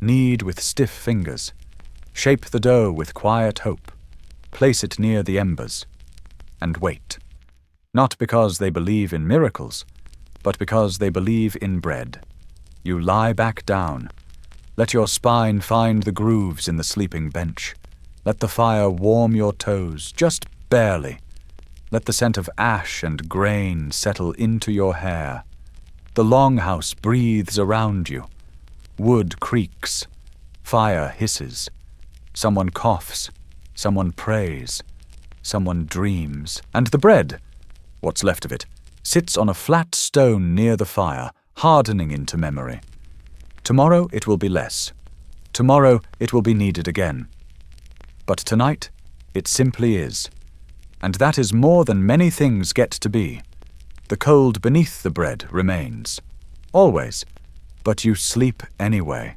Knead with stiff fingers. Shape the dough with quiet hope. Place it near the embers. And wait. Not because they believe in miracles, but because they believe in bread. You lie back down. Let your spine find the grooves in the sleeping bench. Let the fire warm your toes, just barely. Let the scent of ash and grain settle into your hair. The longhouse breathes around you. Wood creaks. Fire hisses. Someone coughs. Someone prays. Someone dreams. And the bread, what's left of it, sits on a flat stone near the fire, hardening into memory. Tomorrow it will be less. Tomorrow it will be needed again. But tonight, it simply is. And that is more than many things get to be. The cold beneath the bread remains. Always. But you sleep anyway.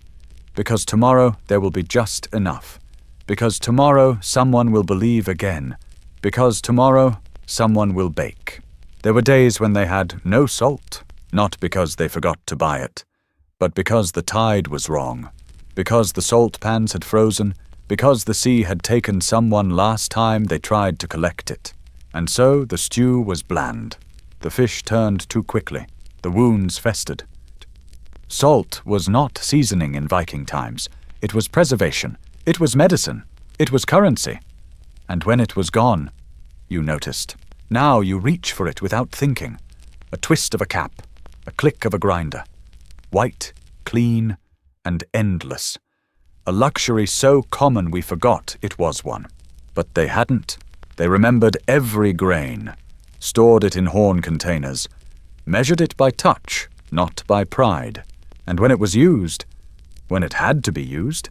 Because tomorrow there will be just enough. Because tomorrow someone will believe again. Because tomorrow someone will bake. There were days when they had no salt, not because they forgot to buy it, but because the tide was wrong, because the salt pans had frozen, because the sea had taken someone last time they tried to collect it. And so the stew was bland. The fish turned too quickly. The wounds festered. Salt was not seasoning in Viking times. It was preservation. It was medicine. It was currency. And when it was gone, you noticed. Now you reach for it without thinking. A twist of a cap, a click of a grinder. White, clean, and endless. A luxury so common we forgot it was one. But they hadn't. They remembered every grain, stored it in horn containers, measured it by touch, not by pride. And when it was used, when it had to be used,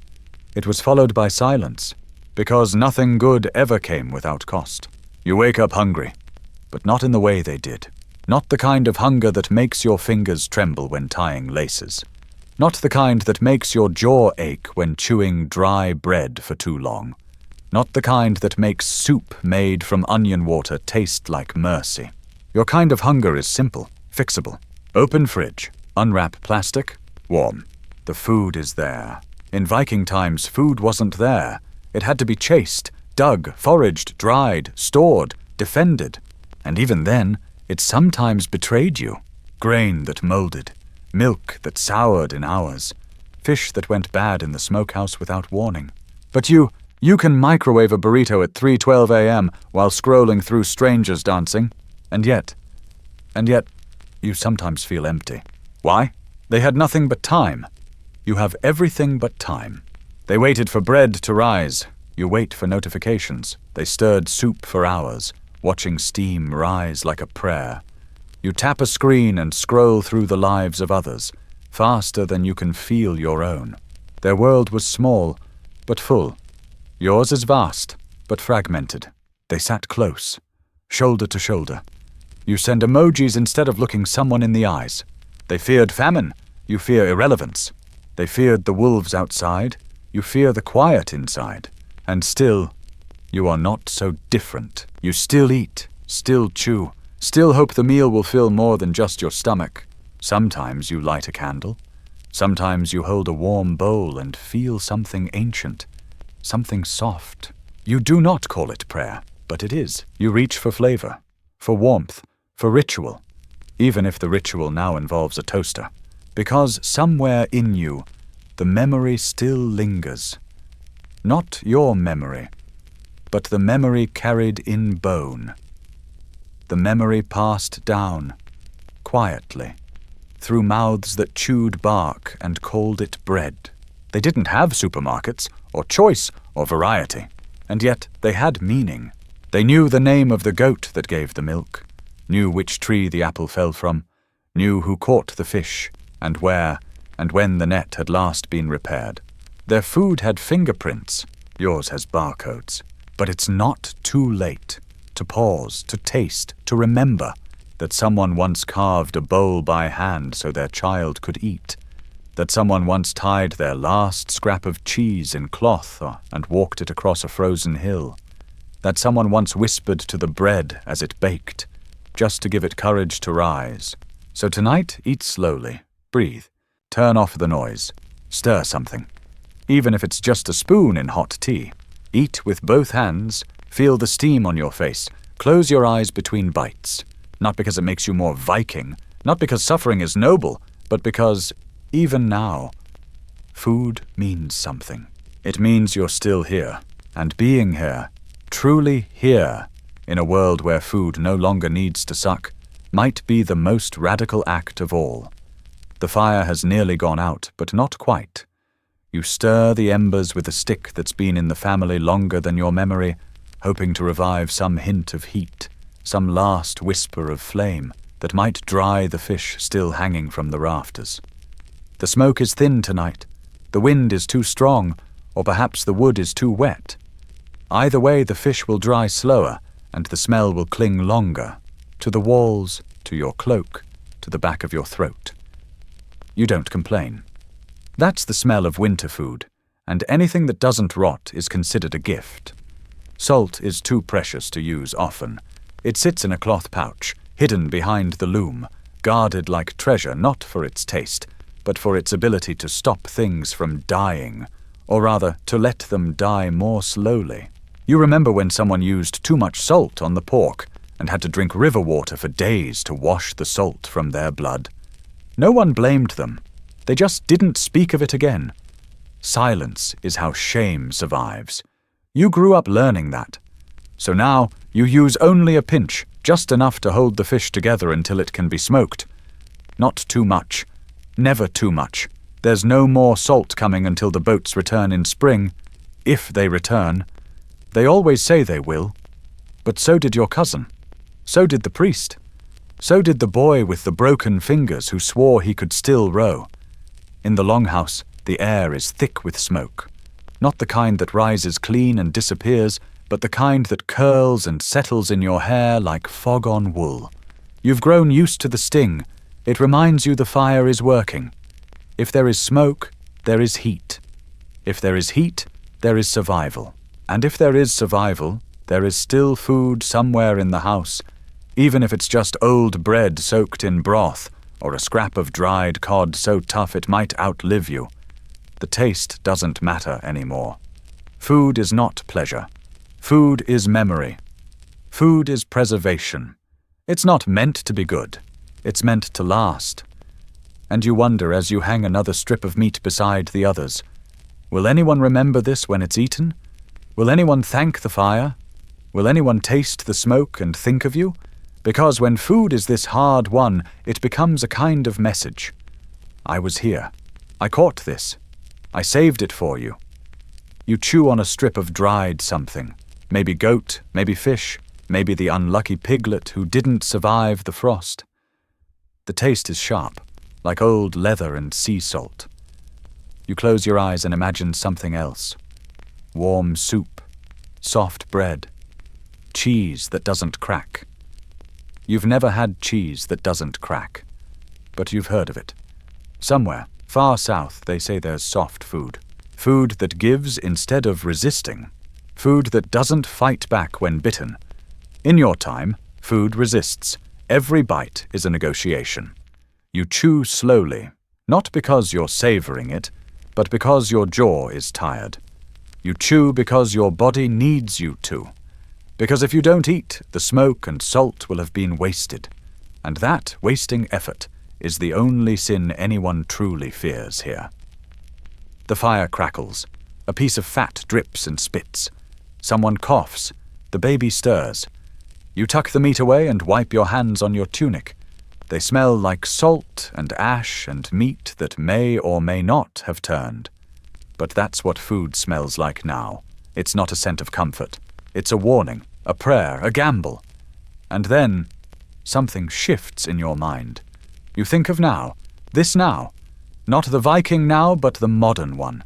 it was followed by silence, because nothing good ever came without cost. You wake up hungry, but not in the way they did. Not the kind of hunger that makes your fingers tremble when tying laces. Not the kind that makes your jaw ache when chewing dry bread for too long. Not the kind that makes soup made from onion water taste like mercy. Your kind of hunger is simple, fixable. Open fridge, unwrap plastic, warm. The food is there. In Viking times, food wasn't there. It had to be chased, dug, foraged, dried, stored, defended. And even then, it sometimes betrayed you. Grain that molded, milk that soured in hours, fish that went bad in the smokehouse without warning. But you can microwave a burrito at 3:12 a.m. while scrolling through strangers dancing. And yet, you sometimes feel empty. Why? They had nothing but time. You have everything but time. They waited for bread to rise. You wait for notifications. They stirred soup for hours, watching steam rise like a prayer. You tap a screen and scroll through the lives of others, faster than you can feel your own. Their world was small, but full. Yours is vast, but fragmented. They sat close, shoulder to shoulder. You send emojis instead of looking someone in the eyes. They feared famine. You fear irrelevance. They feared the wolves outside. You fear the quiet inside. And still, you are not so different. You still eat, still chew, still hope the meal will fill more than just your stomach. Sometimes you light a candle. Sometimes you hold a warm bowl and feel something ancient, something soft. You do not call it prayer, but it is. You reach for flavor, for warmth, for ritual, even if the ritual now involves a toaster. Because somewhere in you, the memory still lingers. Not your memory, but the memory carried in bone. The memory passed down, quietly, through mouths that chewed bark and called it bread. They didn't have supermarkets, or choice, or variety, and yet they had meaning. They knew the name of the goat that gave the milk, knew which tree the apple fell from, knew who caught the fish, and where, and when the net had last been repaired. Their food had fingerprints, yours has barcodes. But it's not too late to pause, to taste, to remember that someone once carved a bowl by hand so their child could eat, that someone once tied their last scrap of cheese in cloth and walked it across a frozen hill, that someone once whispered to the bread as it baked, just to give it courage to rise. So tonight, eat slowly, breathe, Turn off the noise. Stir something. Even if it's just a spoon in hot tea. Eat with both hands. Feel the steam on your face. Close your eyes between bites. Not because it makes you more Viking, not because suffering is noble, but because, even now, food means something. It means you're still here, and being here, truly here, in a world where food no longer needs to suck, might be the most radical act of all. The fire has nearly gone out, but not quite. You stir the embers with a stick that's been in the family longer than your memory, hoping to revive some hint of heat, some last whisper of flame that might dry the fish still hanging from the rafters. The smoke is thin tonight. The wind is too strong, or perhaps the wood is too wet. Either way, the fish will dry slower, and the smell will cling longer, to the walls, to your cloak, to the back of your throat. You don't complain. That's the smell of winter food, and anything that doesn't rot is considered a gift. Salt is too precious to use often. It sits in a cloth pouch, hidden behind the loom, guarded like treasure not for its taste, but for its ability to stop things from dying, or rather, to let them die more slowly. You remember when someone used too much salt on the pork and had to drink river water for days to wash the salt from their blood. No one blamed them. They just didn't speak of it again. Silence is how shame survives. You grew up learning that. So now you use only a pinch, just enough to hold the fish together until it can be smoked. Not too much. Never too much. There's no more salt coming until the boats return in spring, if they return. They always say they will. But so did your cousin. So did the priest. So did the boy with the broken fingers who swore he could still row. In the longhouse, the air is thick with smoke. Not the kind that rises clean and disappears, but the kind that curls and settles in your hair like fog on wool. You've grown used to the sting. It reminds you the fire is working. If there is smoke, there is heat. If there is heat, there is survival. And if there is survival, there is still food somewhere in the house, even if it's just old bread soaked in broth, or a scrap of dried cod so tough it might outlive you. The taste doesn't matter anymore. Food is not pleasure. Food is memory. Food is preservation. It's not meant to be good. It's meant to last. And you wonder as you hang another strip of meat beside the others, will anyone remember this when it's eaten? Will anyone thank the fire? Will anyone taste the smoke and think of you? Because when food is this hard won, it becomes a kind of message. I was here. I caught this. I saved it for you. You chew on a strip of dried something. Maybe goat, maybe fish, maybe the unlucky piglet who didn't survive the frost. The taste is sharp, like old leather and sea salt. You close your eyes and imagine something else. Warm soup, soft bread, cheese that doesn't crack. You've never had cheese that doesn't crack, but you've heard of it. Somewhere, far south, they say there's soft food. Food that gives instead of resisting. Food that doesn't fight back when bitten. In your time, food resists. Every bite is a negotiation. You chew slowly, not because you're savoring it, but because your jaw is tired. You chew because your body needs you to. Because if you don't eat, the smoke and salt will have been wasted. And that wasting effort is the only sin anyone truly fears here. The fire crackles. A piece of fat drips and spits. Someone coughs. The baby stirs. You tuck the meat away and wipe your hands on your tunic. They smell like salt and ash and meat that may or may not have turned. But that's what food smells like now. It's not a scent of comfort. It's a warning, a prayer, a gamble. And then, something shifts in your mind. You think of now, this now. Not the Viking now, but the modern one.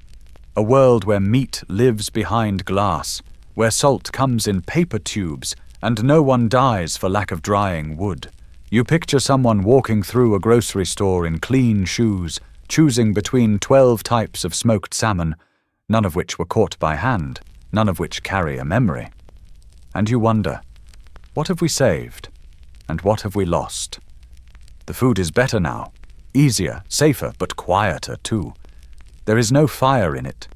A world where meat lives behind glass, where salt comes in paper tubes, and no one dies for lack of drying wood. You picture someone walking through a grocery store in clean shoes, choosing between 12 types of smoked salmon, none of which were caught by hand, none of which carry a memory. And you wonder, what have we saved, and what have we lost? The food is better now. Easier, safer, but quieter too. There is no fire in it,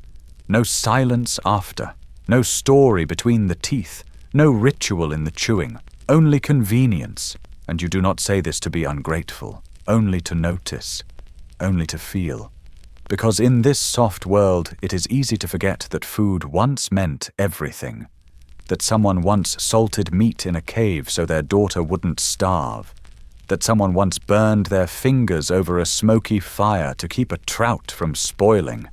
no silence after, no story between the teeth, no ritual in the chewing, only convenience. And you do not say this to be ungrateful, only to notice, only to feel. Because in this soft world it is easy to forget that food once meant everything, that someone once salted meat in a cave so their daughter wouldn't starve, that someone once burned their fingers over a smoky fire to keep a trout from spoiling,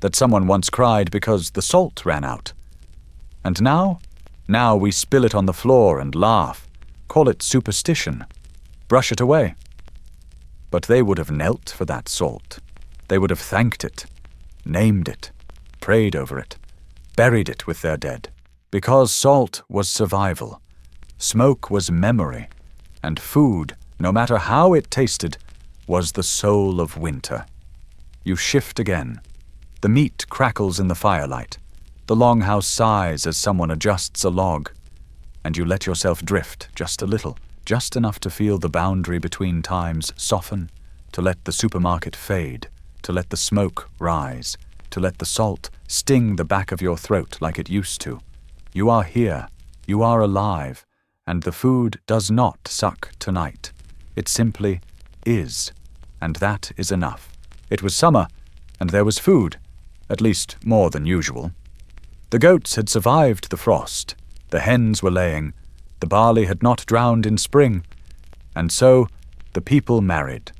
that someone once cried because the salt ran out. And now we spill it on the floor and laugh, call it superstition, brush it away. But they would have knelt for that salt. They would have thanked it, named it, prayed over it, buried it with their dead, because salt was survival, smoke was memory, and food, no matter how it tasted, was the soul of winter. You shift again. The meat crackles in the firelight. The longhouse sighs as someone adjusts a log, and you let yourself drift just a little, just enough to feel the boundary between times soften, to let the supermarket fade, to let the smoke rise, to let the salt sting the back of your throat like it used to. You are here, you are alive, and the food does not suck tonight. It simply is, and that is enough. It was summer, and there was food, at least more than usual. The goats had survived the frost, the hens were laying, the barley had not drowned in spring, and so the people married.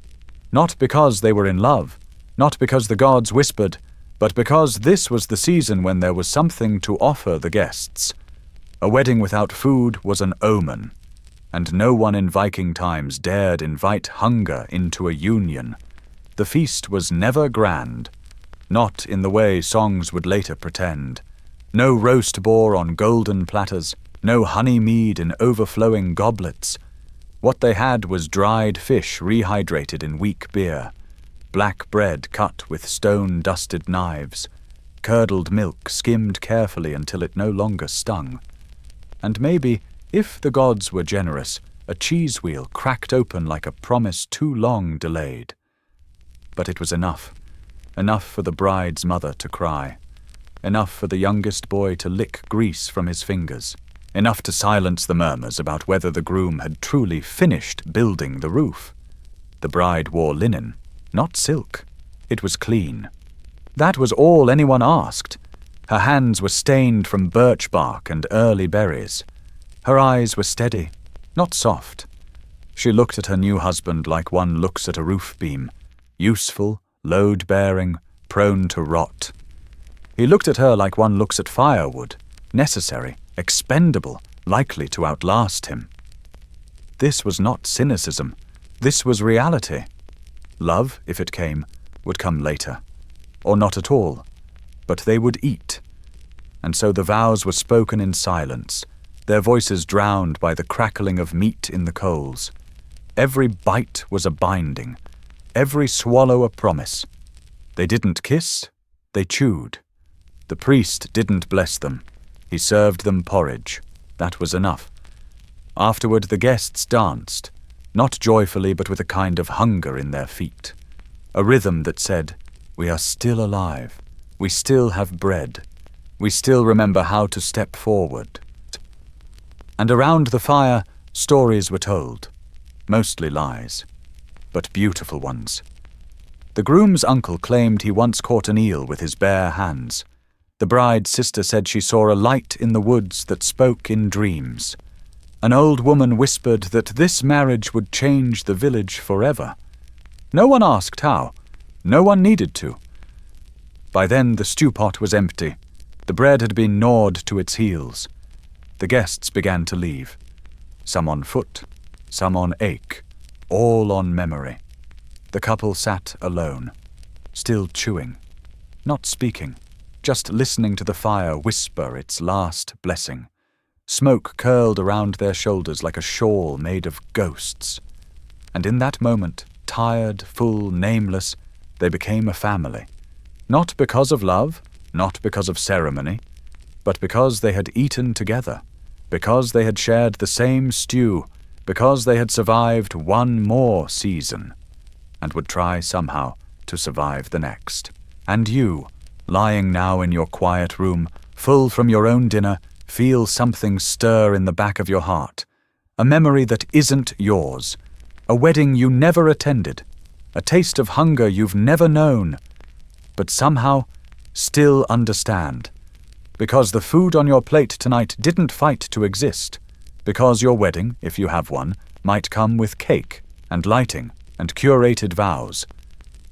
Not because they were in love, not because the gods whispered, but because this was the season when there was something to offer the guests. A wedding without food was an omen, and no one in Viking times dared invite hunger into a union. The feast was never grand, not in the way songs would later pretend. No roast boar on golden platters, no honey mead in overflowing goblets. What they had was dried fish rehydrated in weak beer, black bread cut with stone-dusted knives, curdled milk skimmed carefully until it no longer stung. And maybe, if the gods were generous, a cheese wheel cracked open like a promise too long delayed. But it was enough for the bride's mother to cry, enough for the youngest boy to lick grease from his fingers, enough to silence the murmurs about whether the groom had truly finished building the roof. The bride wore linen, not silk. It was clean. That was all anyone asked. Her hands were stained from birch bark and early berries. Her eyes were steady, not soft. She looked at her new husband like one looks at a roof beam, useful, load-bearing, prone to rot. He looked at her like one looks at firewood, necessary, expendable, likely to outlast him. This was not cynicism. This was reality. Love, if it came, would come later, or not at all, but they would eat. And so the vows were spoken in silence, their voices drowned by the crackling of meat in the coals. Every bite was a binding, every swallow a promise. They didn't kiss, they chewed. The priest didn't bless them. He served them porridge. That was enough. Afterward the guests danced, not joyfully but with a kind of hunger in their feet. A rhythm that said, "We are still alive. We still have bread. We still remember how to step forward." And around the fire, stories were told. Mostly lies, but beautiful ones. The groom's uncle claimed he once caught an eel with his bare hands. The bride's sister said she saw a light in the woods that spoke in dreams. An old woman whispered that this marriage would change the village forever. No one asked how. No one needed to. By then the stew pot was empty. The bread had been gnawed to its heels. The guests began to leave. Some on foot, some on ache, all on memory. The couple sat alone, still chewing, not speaking, just listening to the fire whisper its last blessing. Smoke curled around their shoulders like a shawl made of ghosts. And in that moment, tired, full, nameless, they became a family. Not because of love, not because of ceremony, but because they had eaten together, because they had shared the same stew, because they had survived one more season. and would try somehow to survive the next. And you, lying now in your quiet room, full from your own dinner, feel something stir in the back of your heart, a memory that isn't yours, a wedding you never attended, a taste of hunger you've never known, but somehow still understand, because the food on your plate tonight didn't fight to exist, because your wedding, if you have one, might come with cake and lighting and curated vows.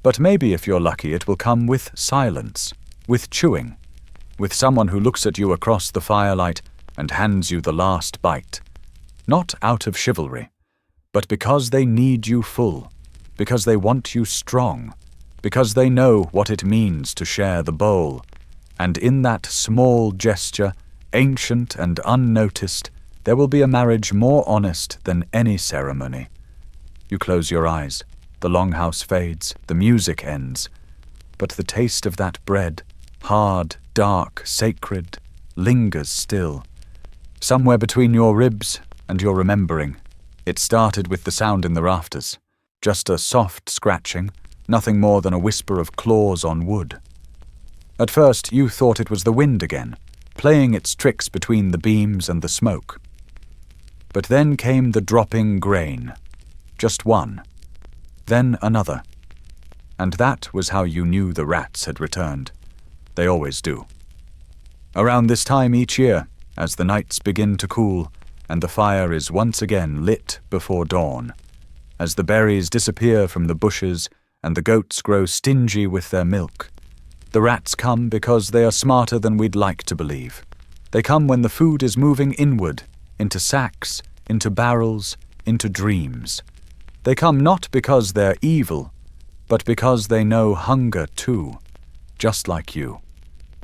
But maybe if you're lucky it will come with silence, with chewing, with someone who looks at you across the firelight and hands you the last bite, not out of chivalry, but because they need you full, because they want you strong, because they know what it means to share the bowl, and in that small gesture, ancient and unnoticed, there will be a marriage more honest than any ceremony. You close your eyes, the longhouse fades, the music ends, but the taste of that bread, hard, dark, sacred, lingers still. Somewhere between your ribs and your remembering, it started with the sound in the rafters, just a soft scratching, nothing more than a whisper of claws on wood. At first you thought it was the wind again, playing its tricks between the beams and the smoke. But then came the dropping grain, just one, then another, and that was how you knew the rats had returned. They always do. Around this time each year, as the nights begin to cool and the fire is once again lit before dawn, as the berries disappear from the bushes and the goats grow stingy with their milk, the rats come because they are smarter than we'd like to believe. They come when the food is moving inward, into sacks, into barrels, into dreams. They come not because they're evil, but because they know hunger too, just like you.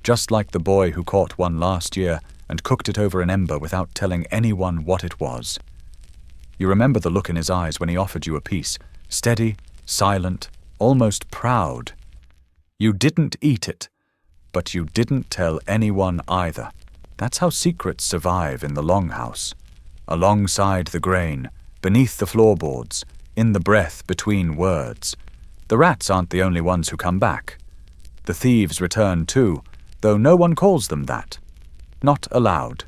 Just like the boy who caught one last year and cooked it over an ember without telling anyone what it was. You remember the look in his eyes when he offered you a piece, steady, silent, almost proud. You didn't eat it, but you didn't tell anyone either. That's how secrets survive in the longhouse, alongside the grain, beneath the floorboards, in the breath between words. The rats aren't the only ones who come back. The thieves return too, though no one calls them that. Not allowed.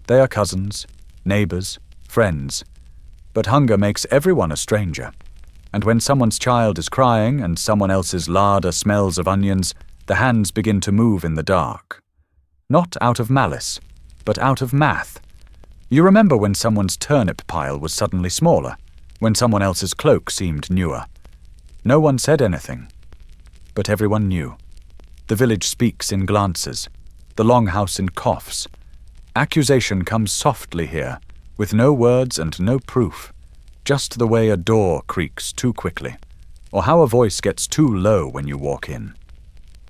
They are cousins, neighbors, friends. But hunger makes everyone a stranger. And when someone's child is crying and someone else's larder smells of onions, the hands begin to move in the dark. Not out of malice, but out of math. You remember when someone's turnip pile was suddenly smaller, when someone else's cloak seemed newer. No one said anything, but everyone knew. The village speaks in glances, the longhouse in coughs. Accusation comes softly here, with no words and no proof, just the way a door creaks too quickly, or how a voice gets too low when you walk in.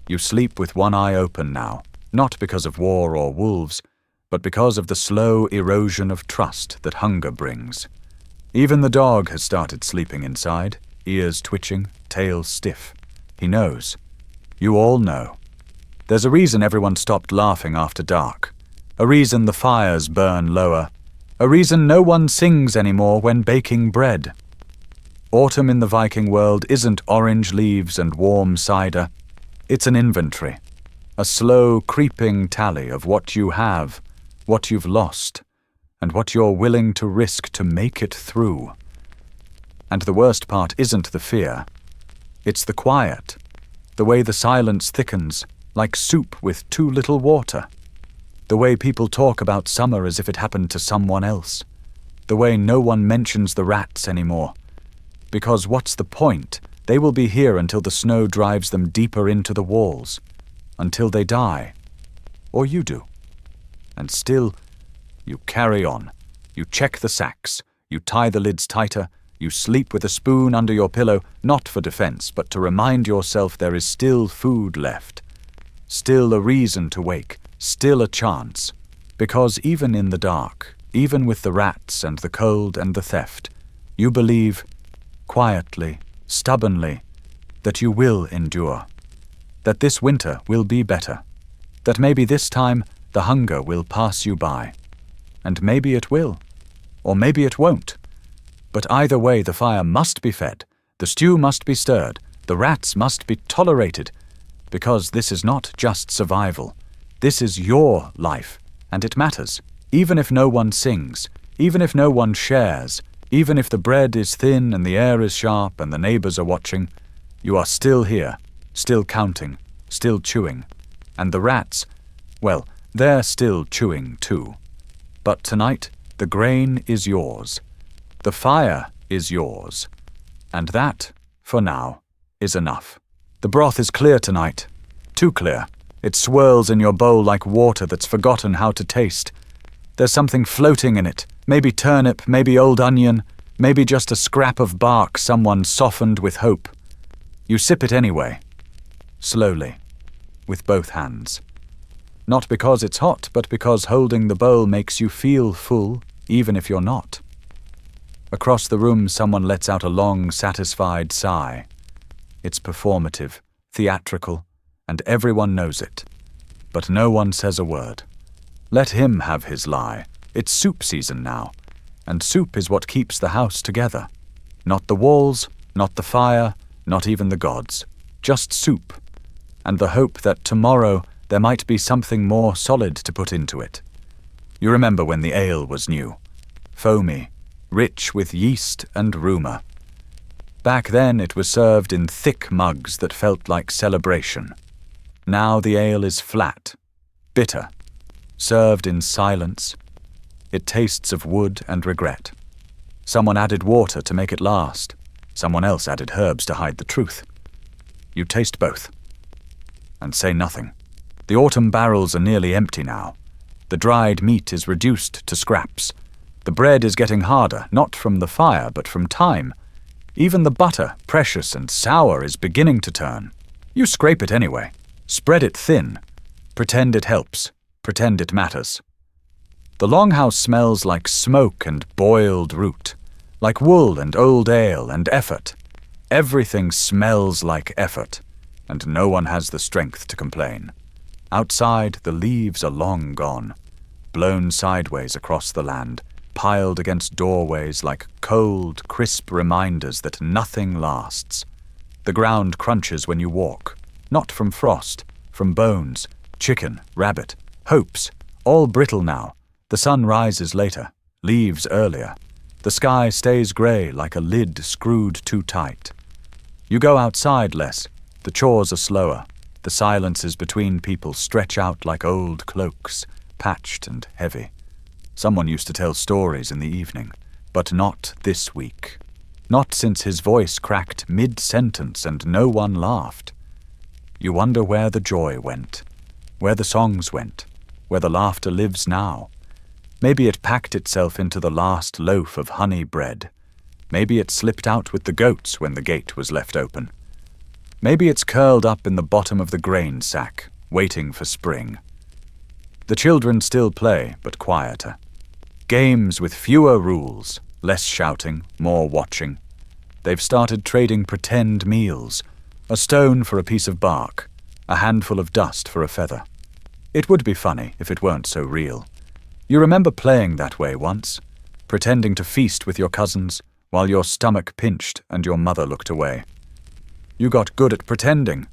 You sleep with one eye open now, not because of war or wolves, but because of the slow erosion of trust that hunger brings. Even the dog has started sleeping inside, ears twitching, tail stiff. He knows. You all know. There's a reason everyone stopped laughing after dark, a reason the fires burn lower, a reason no one sings anymore when baking bread. Autumn in the Viking world isn't orange leaves and warm cider. It's an inventory, a slow creeping tally of what you have, what you've lost, and what you're willing to risk to make it through. And the worst part isn't the fear. It's the quiet, the way the silence thickens, like soup with too little water. The way people talk about summer as if it happened to someone else. The way no one mentions the rats anymore. Because what's the point? They will be here until the snow drives them deeper into the walls. Until they die. Or you do. And still, you carry on. You check the sacks. You tie the lids tighter. You sleep with a spoon under your pillow, not for defense, but to remind yourself there is still food left. Still a reason to wake. Still a chance. Because even in the dark, even with the rats and the cold and the theft, you believe, quietly, stubbornly, that you will endure. That this winter will be better. That maybe this time the hunger will pass you by. And maybe it will. Or maybe it won't. But either way the fire must be fed, The stew must be stirred, the rats must be tolerated, because this is not just survival. This is your life, and it matters. Even if no one sings, even if no one shares, even if the bread is thin and the air is sharp and the neighbors are watching, you are still here, still counting, still chewing. And the rats, well, they're still chewing too. But tonight, the grain is yours. The fire is yours. And that, for now, is enough. The broth is clear tonight. Too clear. It swirls in your bowl like water that's forgotten how to taste. There's something floating in it. Maybe turnip, maybe old onion, maybe just a scrap of bark someone softened with hope. You sip it anyway. Slowly. With both hands. Not because it's hot, but because holding the bowl makes you feel full, even if you're not. Across the room, someone lets out a long, satisfied sigh. It's performative, theatrical, and everyone knows it. But no one says a word. Let him have his lie. It's soup season now, and soup is what keeps the house together. Not the walls, not the fire, not even the gods. Just soup, and the hope that tomorrow there might be something more solid to put into it. You remember when the ale was new, foamy, rich with yeast and rumour. Back then it was served in thick mugs that felt like celebration. Now the ale is flat, bitter, served in silence. It tastes of wood and regret. Someone added water to make it last. Someone else added herbs to hide the truth. You taste both. And say nothing. The autumn barrels are nearly empty now. The dried meat is reduced to scraps. The bread is getting harder, not from the fire, but from time. Even the butter, precious and sour, is beginning to turn. You scrape it anyway. Spread it thin. Pretend it helps. Pretend it matters. The longhouse smells like smoke and boiled root, like wool and old ale and effort. Everything smells like effort, and no one has the strength to complain. Outside, the leaves are long gone, blown sideways across the land, piled against doorways like cold, crisp reminders that nothing lasts. The ground crunches when you walk, not from frost, from bones, chicken, rabbit, hopes, all brittle now. The sun rises later, leaves earlier. The sky stays grey like a lid screwed too tight. You go outside less, the chores are slower. The silences between people stretch out like old cloaks, patched and heavy. Someone used to tell stories in the evening, but not this week. Not since his voice cracked mid-sentence and no one laughed. You wonder where the joy went, where the songs went, where the laughter lives now. Maybe it packed itself into the last loaf of honey bread. Maybe it slipped out with the goats when the gate was left open. Maybe it's curled up in the bottom of the grain sack, waiting for spring. The children still play, but quieter. Games with fewer rules, less shouting, more watching. They've started trading pretend meals, a stone for a piece of bark, a handful of dust for a feather. It would be funny if it weren't so real. You remember playing that way once, pretending to feast with your cousins while your stomach pinched and your mother looked away. You got good at pretending.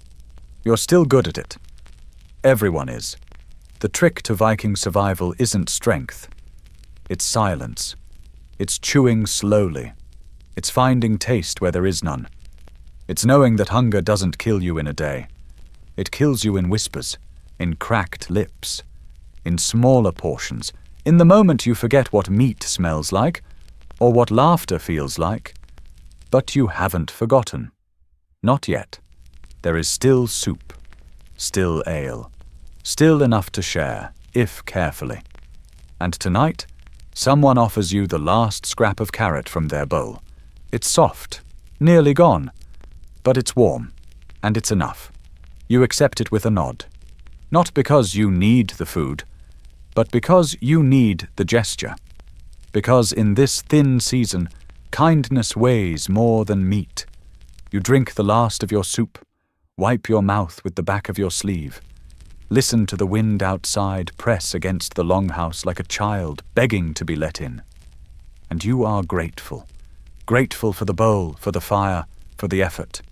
You're still good at it. Everyone is. The trick to Viking survival isn't strength. It's silence. It's chewing slowly. It's finding taste where there is none. It's knowing that hunger doesn't kill you in a day. It kills you in whispers, in cracked lips, in smaller portions, in the moment you forget what meat smells like, or what laughter feels like. But you haven't forgotten. Not yet. There is still soup, still ale, still enough to share, if carefully. And tonight, someone offers you the last scrap of carrot from their bowl. It's soft, nearly gone, but it's warm, and it's enough. You accept it with a nod. Not because you need the food, but because you need the gesture. Because in this thin season, kindness weighs more than meat. You drink the last of your soup, wipe your mouth with the back of your sleeve, listen to the wind outside press against the longhouse like a child begging to be let in. And you are grateful. Grateful for the bowl, for the fire, for the effort.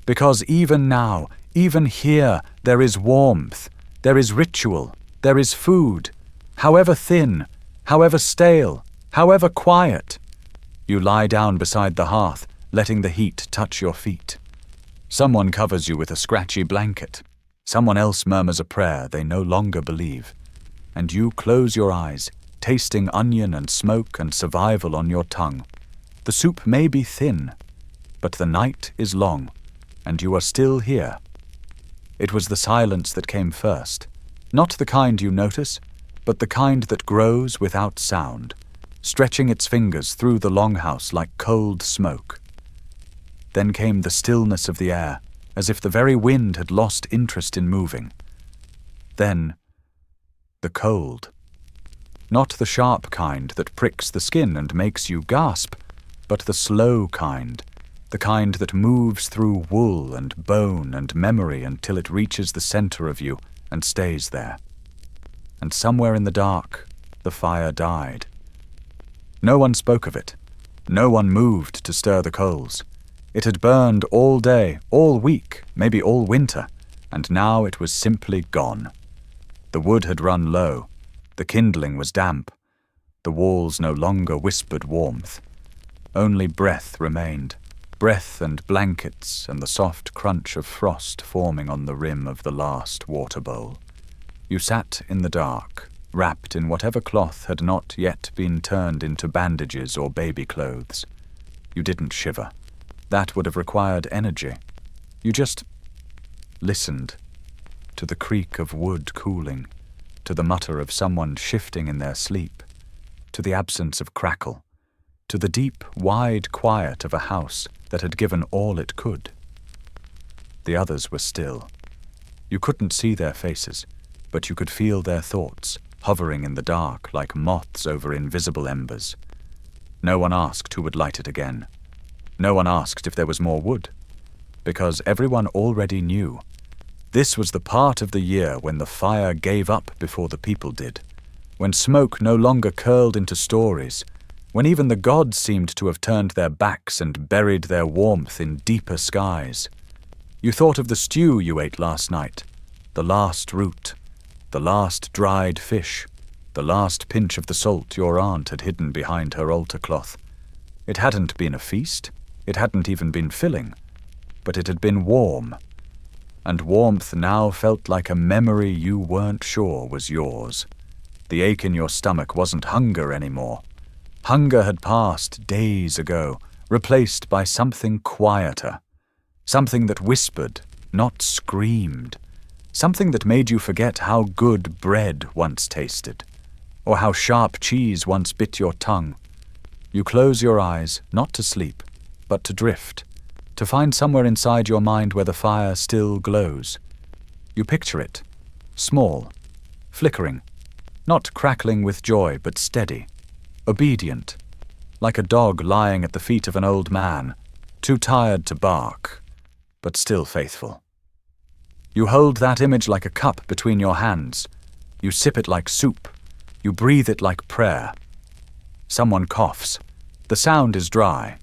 Because even now, even here, there is warmth, there is ritual, there is food, however thin, however stale, however quiet. You lie down beside the hearth, letting the heat touch your feet. Someone covers you with a scratchy blanket. Someone else murmurs a prayer they no longer believe. And you close your eyes, tasting onion and smoke and survival on your tongue. The soup may be thin, but the night is long, and you are still here. It was the silence that came first, not the kind you notice, but the kind that grows without sound, stretching its fingers through the longhouse like cold smoke. Then came the stillness of the air, as if the very wind had lost interest in moving. Then, the cold. Not the sharp kind that pricks the skin and makes you gasp, but the slow kind, the kind that moves through wool and bone and memory until it reaches the center of you and stays there. And somewhere in the dark, the fire died. No one spoke of it. No one moved to stir the coals. It had burned all day, all week, maybe all winter, and now it was simply gone. The wood had run low. The kindling was damp. The walls no longer whispered warmth. Only breath remained, breath and blankets and the soft crunch of frost forming on the rim of the last water bowl. You sat in the dark, wrapped in whatever cloth had not yet been turned into bandages or baby clothes. You didn't shiver. That would have required energy. You just listened to the creak of wood cooling, to the mutter of someone shifting in their sleep, to the absence of crackle, to the deep, wide quiet of a house that had given all it could. The others were still. You couldn't see their faces, but you could feel their thoughts, hovering in the dark like moths over invisible embers. No one asked who would light it again. No one asked if there was more wood, because everyone already knew. This was the part of the year when the fire gave up before the people did, when smoke no longer curled into stories, when even the gods seemed to have turned their backs and buried their warmth in deeper skies. You thought of the stew you ate last night, the last root, the last dried fish, the last pinch of the salt your aunt had hidden behind her altar cloth. It hadn't been a feast. It hadn't even been filling, but it had been warm, and warmth now felt like a memory you weren't sure was yours. The ache in your stomach wasn't hunger anymore. Hunger had passed days ago, replaced by something quieter, something that whispered, not screamed, something that made you forget how good bread once tasted, or how sharp cheese once bit your tongue. You close your eyes, not to sleep, but to drift, to find somewhere inside your mind where the fire still glows. You picture it, small, flickering, not crackling with joy, but steady, obedient, like a dog lying at the feet of an old man, too tired to bark, but still faithful. You hold that image like a cup between your hands. You sip it like soup. You breathe it like prayer. Someone coughs. The sound is dry.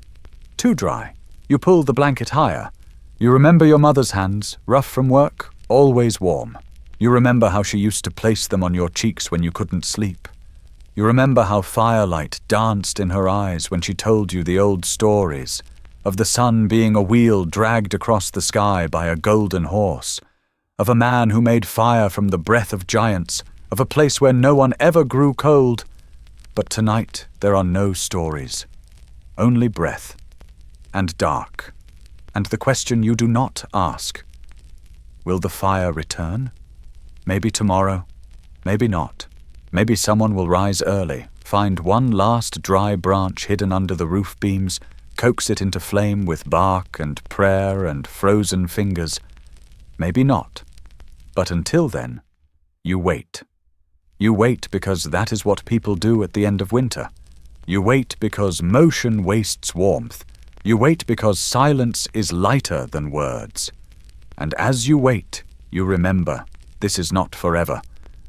Too dry. You pull the blanket higher. You remember your mother's hands, rough from work, always warm. You remember how she used to place them on your cheeks when you couldn't sleep. You remember how firelight danced in her eyes when she told you the old stories of the sun being a wheel dragged across the sky by a golden horse, of a man who made fire from the breath of giants, of a place where no one ever grew cold. But tonight there are no stories, only breath. And dark, and the question you do not ask. Will the fire return? Maybe tomorrow, maybe not. Maybe someone will rise early, find one last dry branch hidden under the roof beams, coax it into flame with bark and prayer and frozen fingers. Maybe not. But until then, you wait. You wait because that is what people do at the end of winter. You wait because motion wastes warmth. You wait because silence is lighter than words. And as you wait, you remember, this is not forever.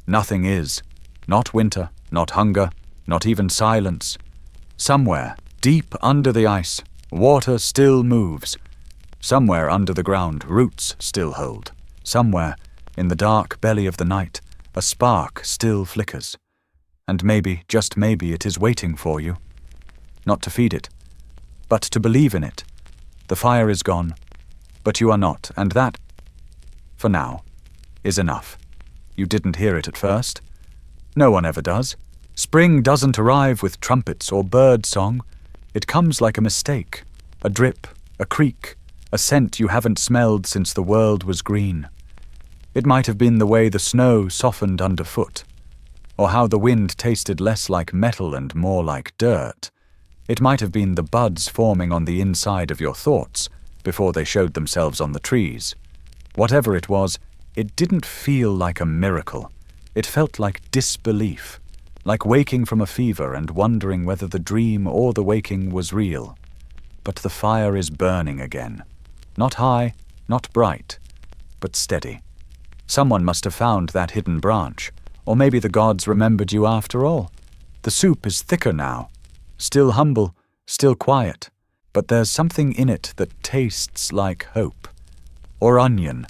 Nothing is. Not winter, not hunger, not even silence. Somewhere, deep under the ice, water still moves. Somewhere under the ground, roots still hold. Somewhere, in the dark belly of the night, a spark still flickers. And maybe, just maybe, it is waiting for you. Not to feed it, but to believe in it. The fire is gone, but you are not, and that, for now, is enough. You didn't hear it at first. No one ever does. Spring doesn't arrive with trumpets or bird song. It comes like a mistake, a drip, a creak, a scent you haven't smelled since the world was green. It might have been the way the snow softened underfoot, or how the wind tasted less like metal and more like dirt. It might have been the buds forming on the inside of your thoughts before they showed themselves on the trees. Whatever it was, it didn't feel like a miracle. It felt like disbelief, like waking from a fever and wondering whether the dream or the waking was real. But the fire is burning again. Not high, not bright, but steady. Someone must have found that hidden branch, or maybe the gods remembered you after all. The soup is thicker now, still humble, still quiet, but there's something in it that tastes like hope. Or onion.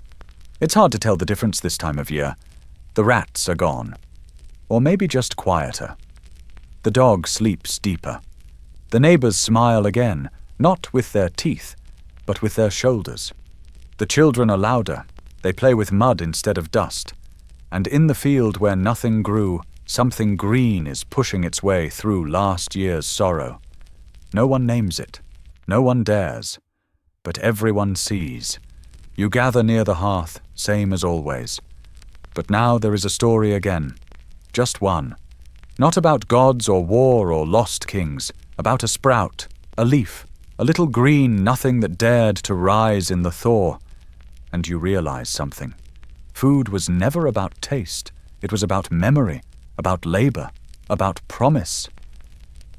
It's hard to tell the difference this time of year. The rats are gone. Or maybe just quieter. The dog sleeps deeper. The neighbors smile again, not with their teeth, but with their shoulders. The children are louder. They play with mud instead of dust. And in the field where nothing grew, something green is pushing its way through last year's sorrow. No one names it. No one dares. But everyone sees. You gather near the hearth, same as always. But now there is a story again. Just one. Not about gods or war or lost kings. About a sprout, a leaf, a little green nothing that dared to rise in the thaw. And you realize something. Food was never about taste. It was about memory, about labor, about promise.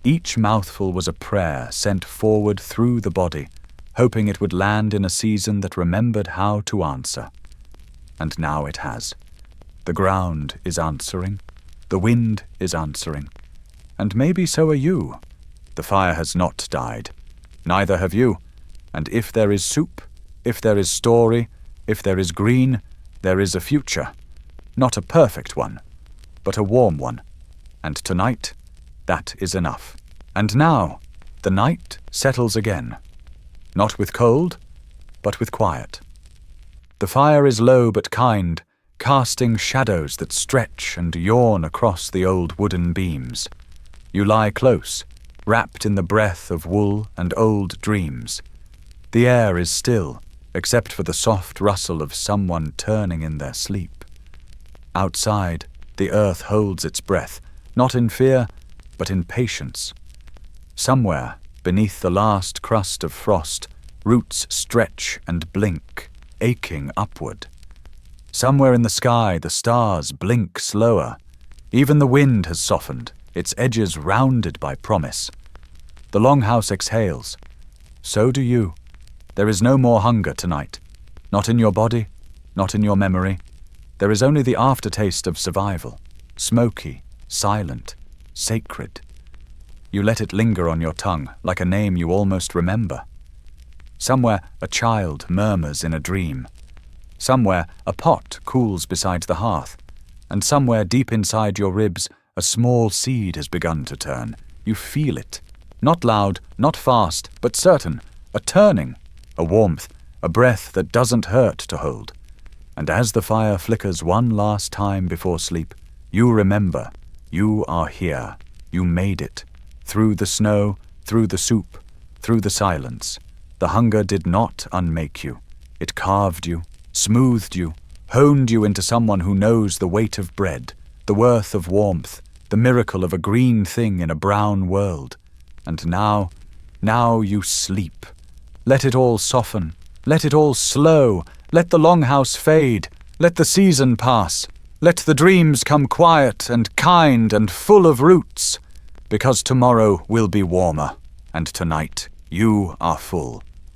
Each mouthful was a prayer sent forward through the body, hoping it would land in a season that remembered how to answer. And now it has. The ground is answering. The wind is answering. And maybe so are you. The fire has not died. Neither have you. And if there is soup, if there is story, if there is green, there is a future. Not a perfect one, but a warm one. And tonight, that is enough. And now, the night settles again. Not with cold, but with quiet. The fire is low but kind, casting shadows that stretch and yawn across the old wooden beams. You lie close, wrapped in the breath of wool and old dreams. The air is still, except for the soft rustle of someone turning in their sleep. Outside, the earth holds its breath, not in fear, but in patience. Somewhere, beneath the last crust of frost, roots stretch and blink, aching upward. Somewhere in the sky, the stars blink slower. Even the wind has softened, its edges rounded by promise. The longhouse exhales. So do you. There is no more hunger tonight. Not in your body, not in your memory. There is only the aftertaste of survival, smoky, silent, sacred. You let it linger on your tongue, like a name you almost remember. Somewhere a child murmurs in a dream. Somewhere a pot cools beside the hearth. And somewhere deep inside your ribs, a small seed has begun to turn. You feel it. Not loud, not fast, but certain. A turning, a warmth, a breath that doesn't hurt to hold. And as the fire flickers one last time before sleep, you remember, you are here. You made it. Through the snow, through the soup, through the silence. The hunger did not unmake you. It carved you, smoothed you, honed you into someone who knows the weight of bread, the worth of warmth, the miracle of a green thing in a brown world. And now you sleep. Let it all soften. Let it all slow. Let the longhouse fade. Let the season pass. Let the dreams come quiet and kind and full of roots. Because tomorrow will be warmer, and tonight you are full.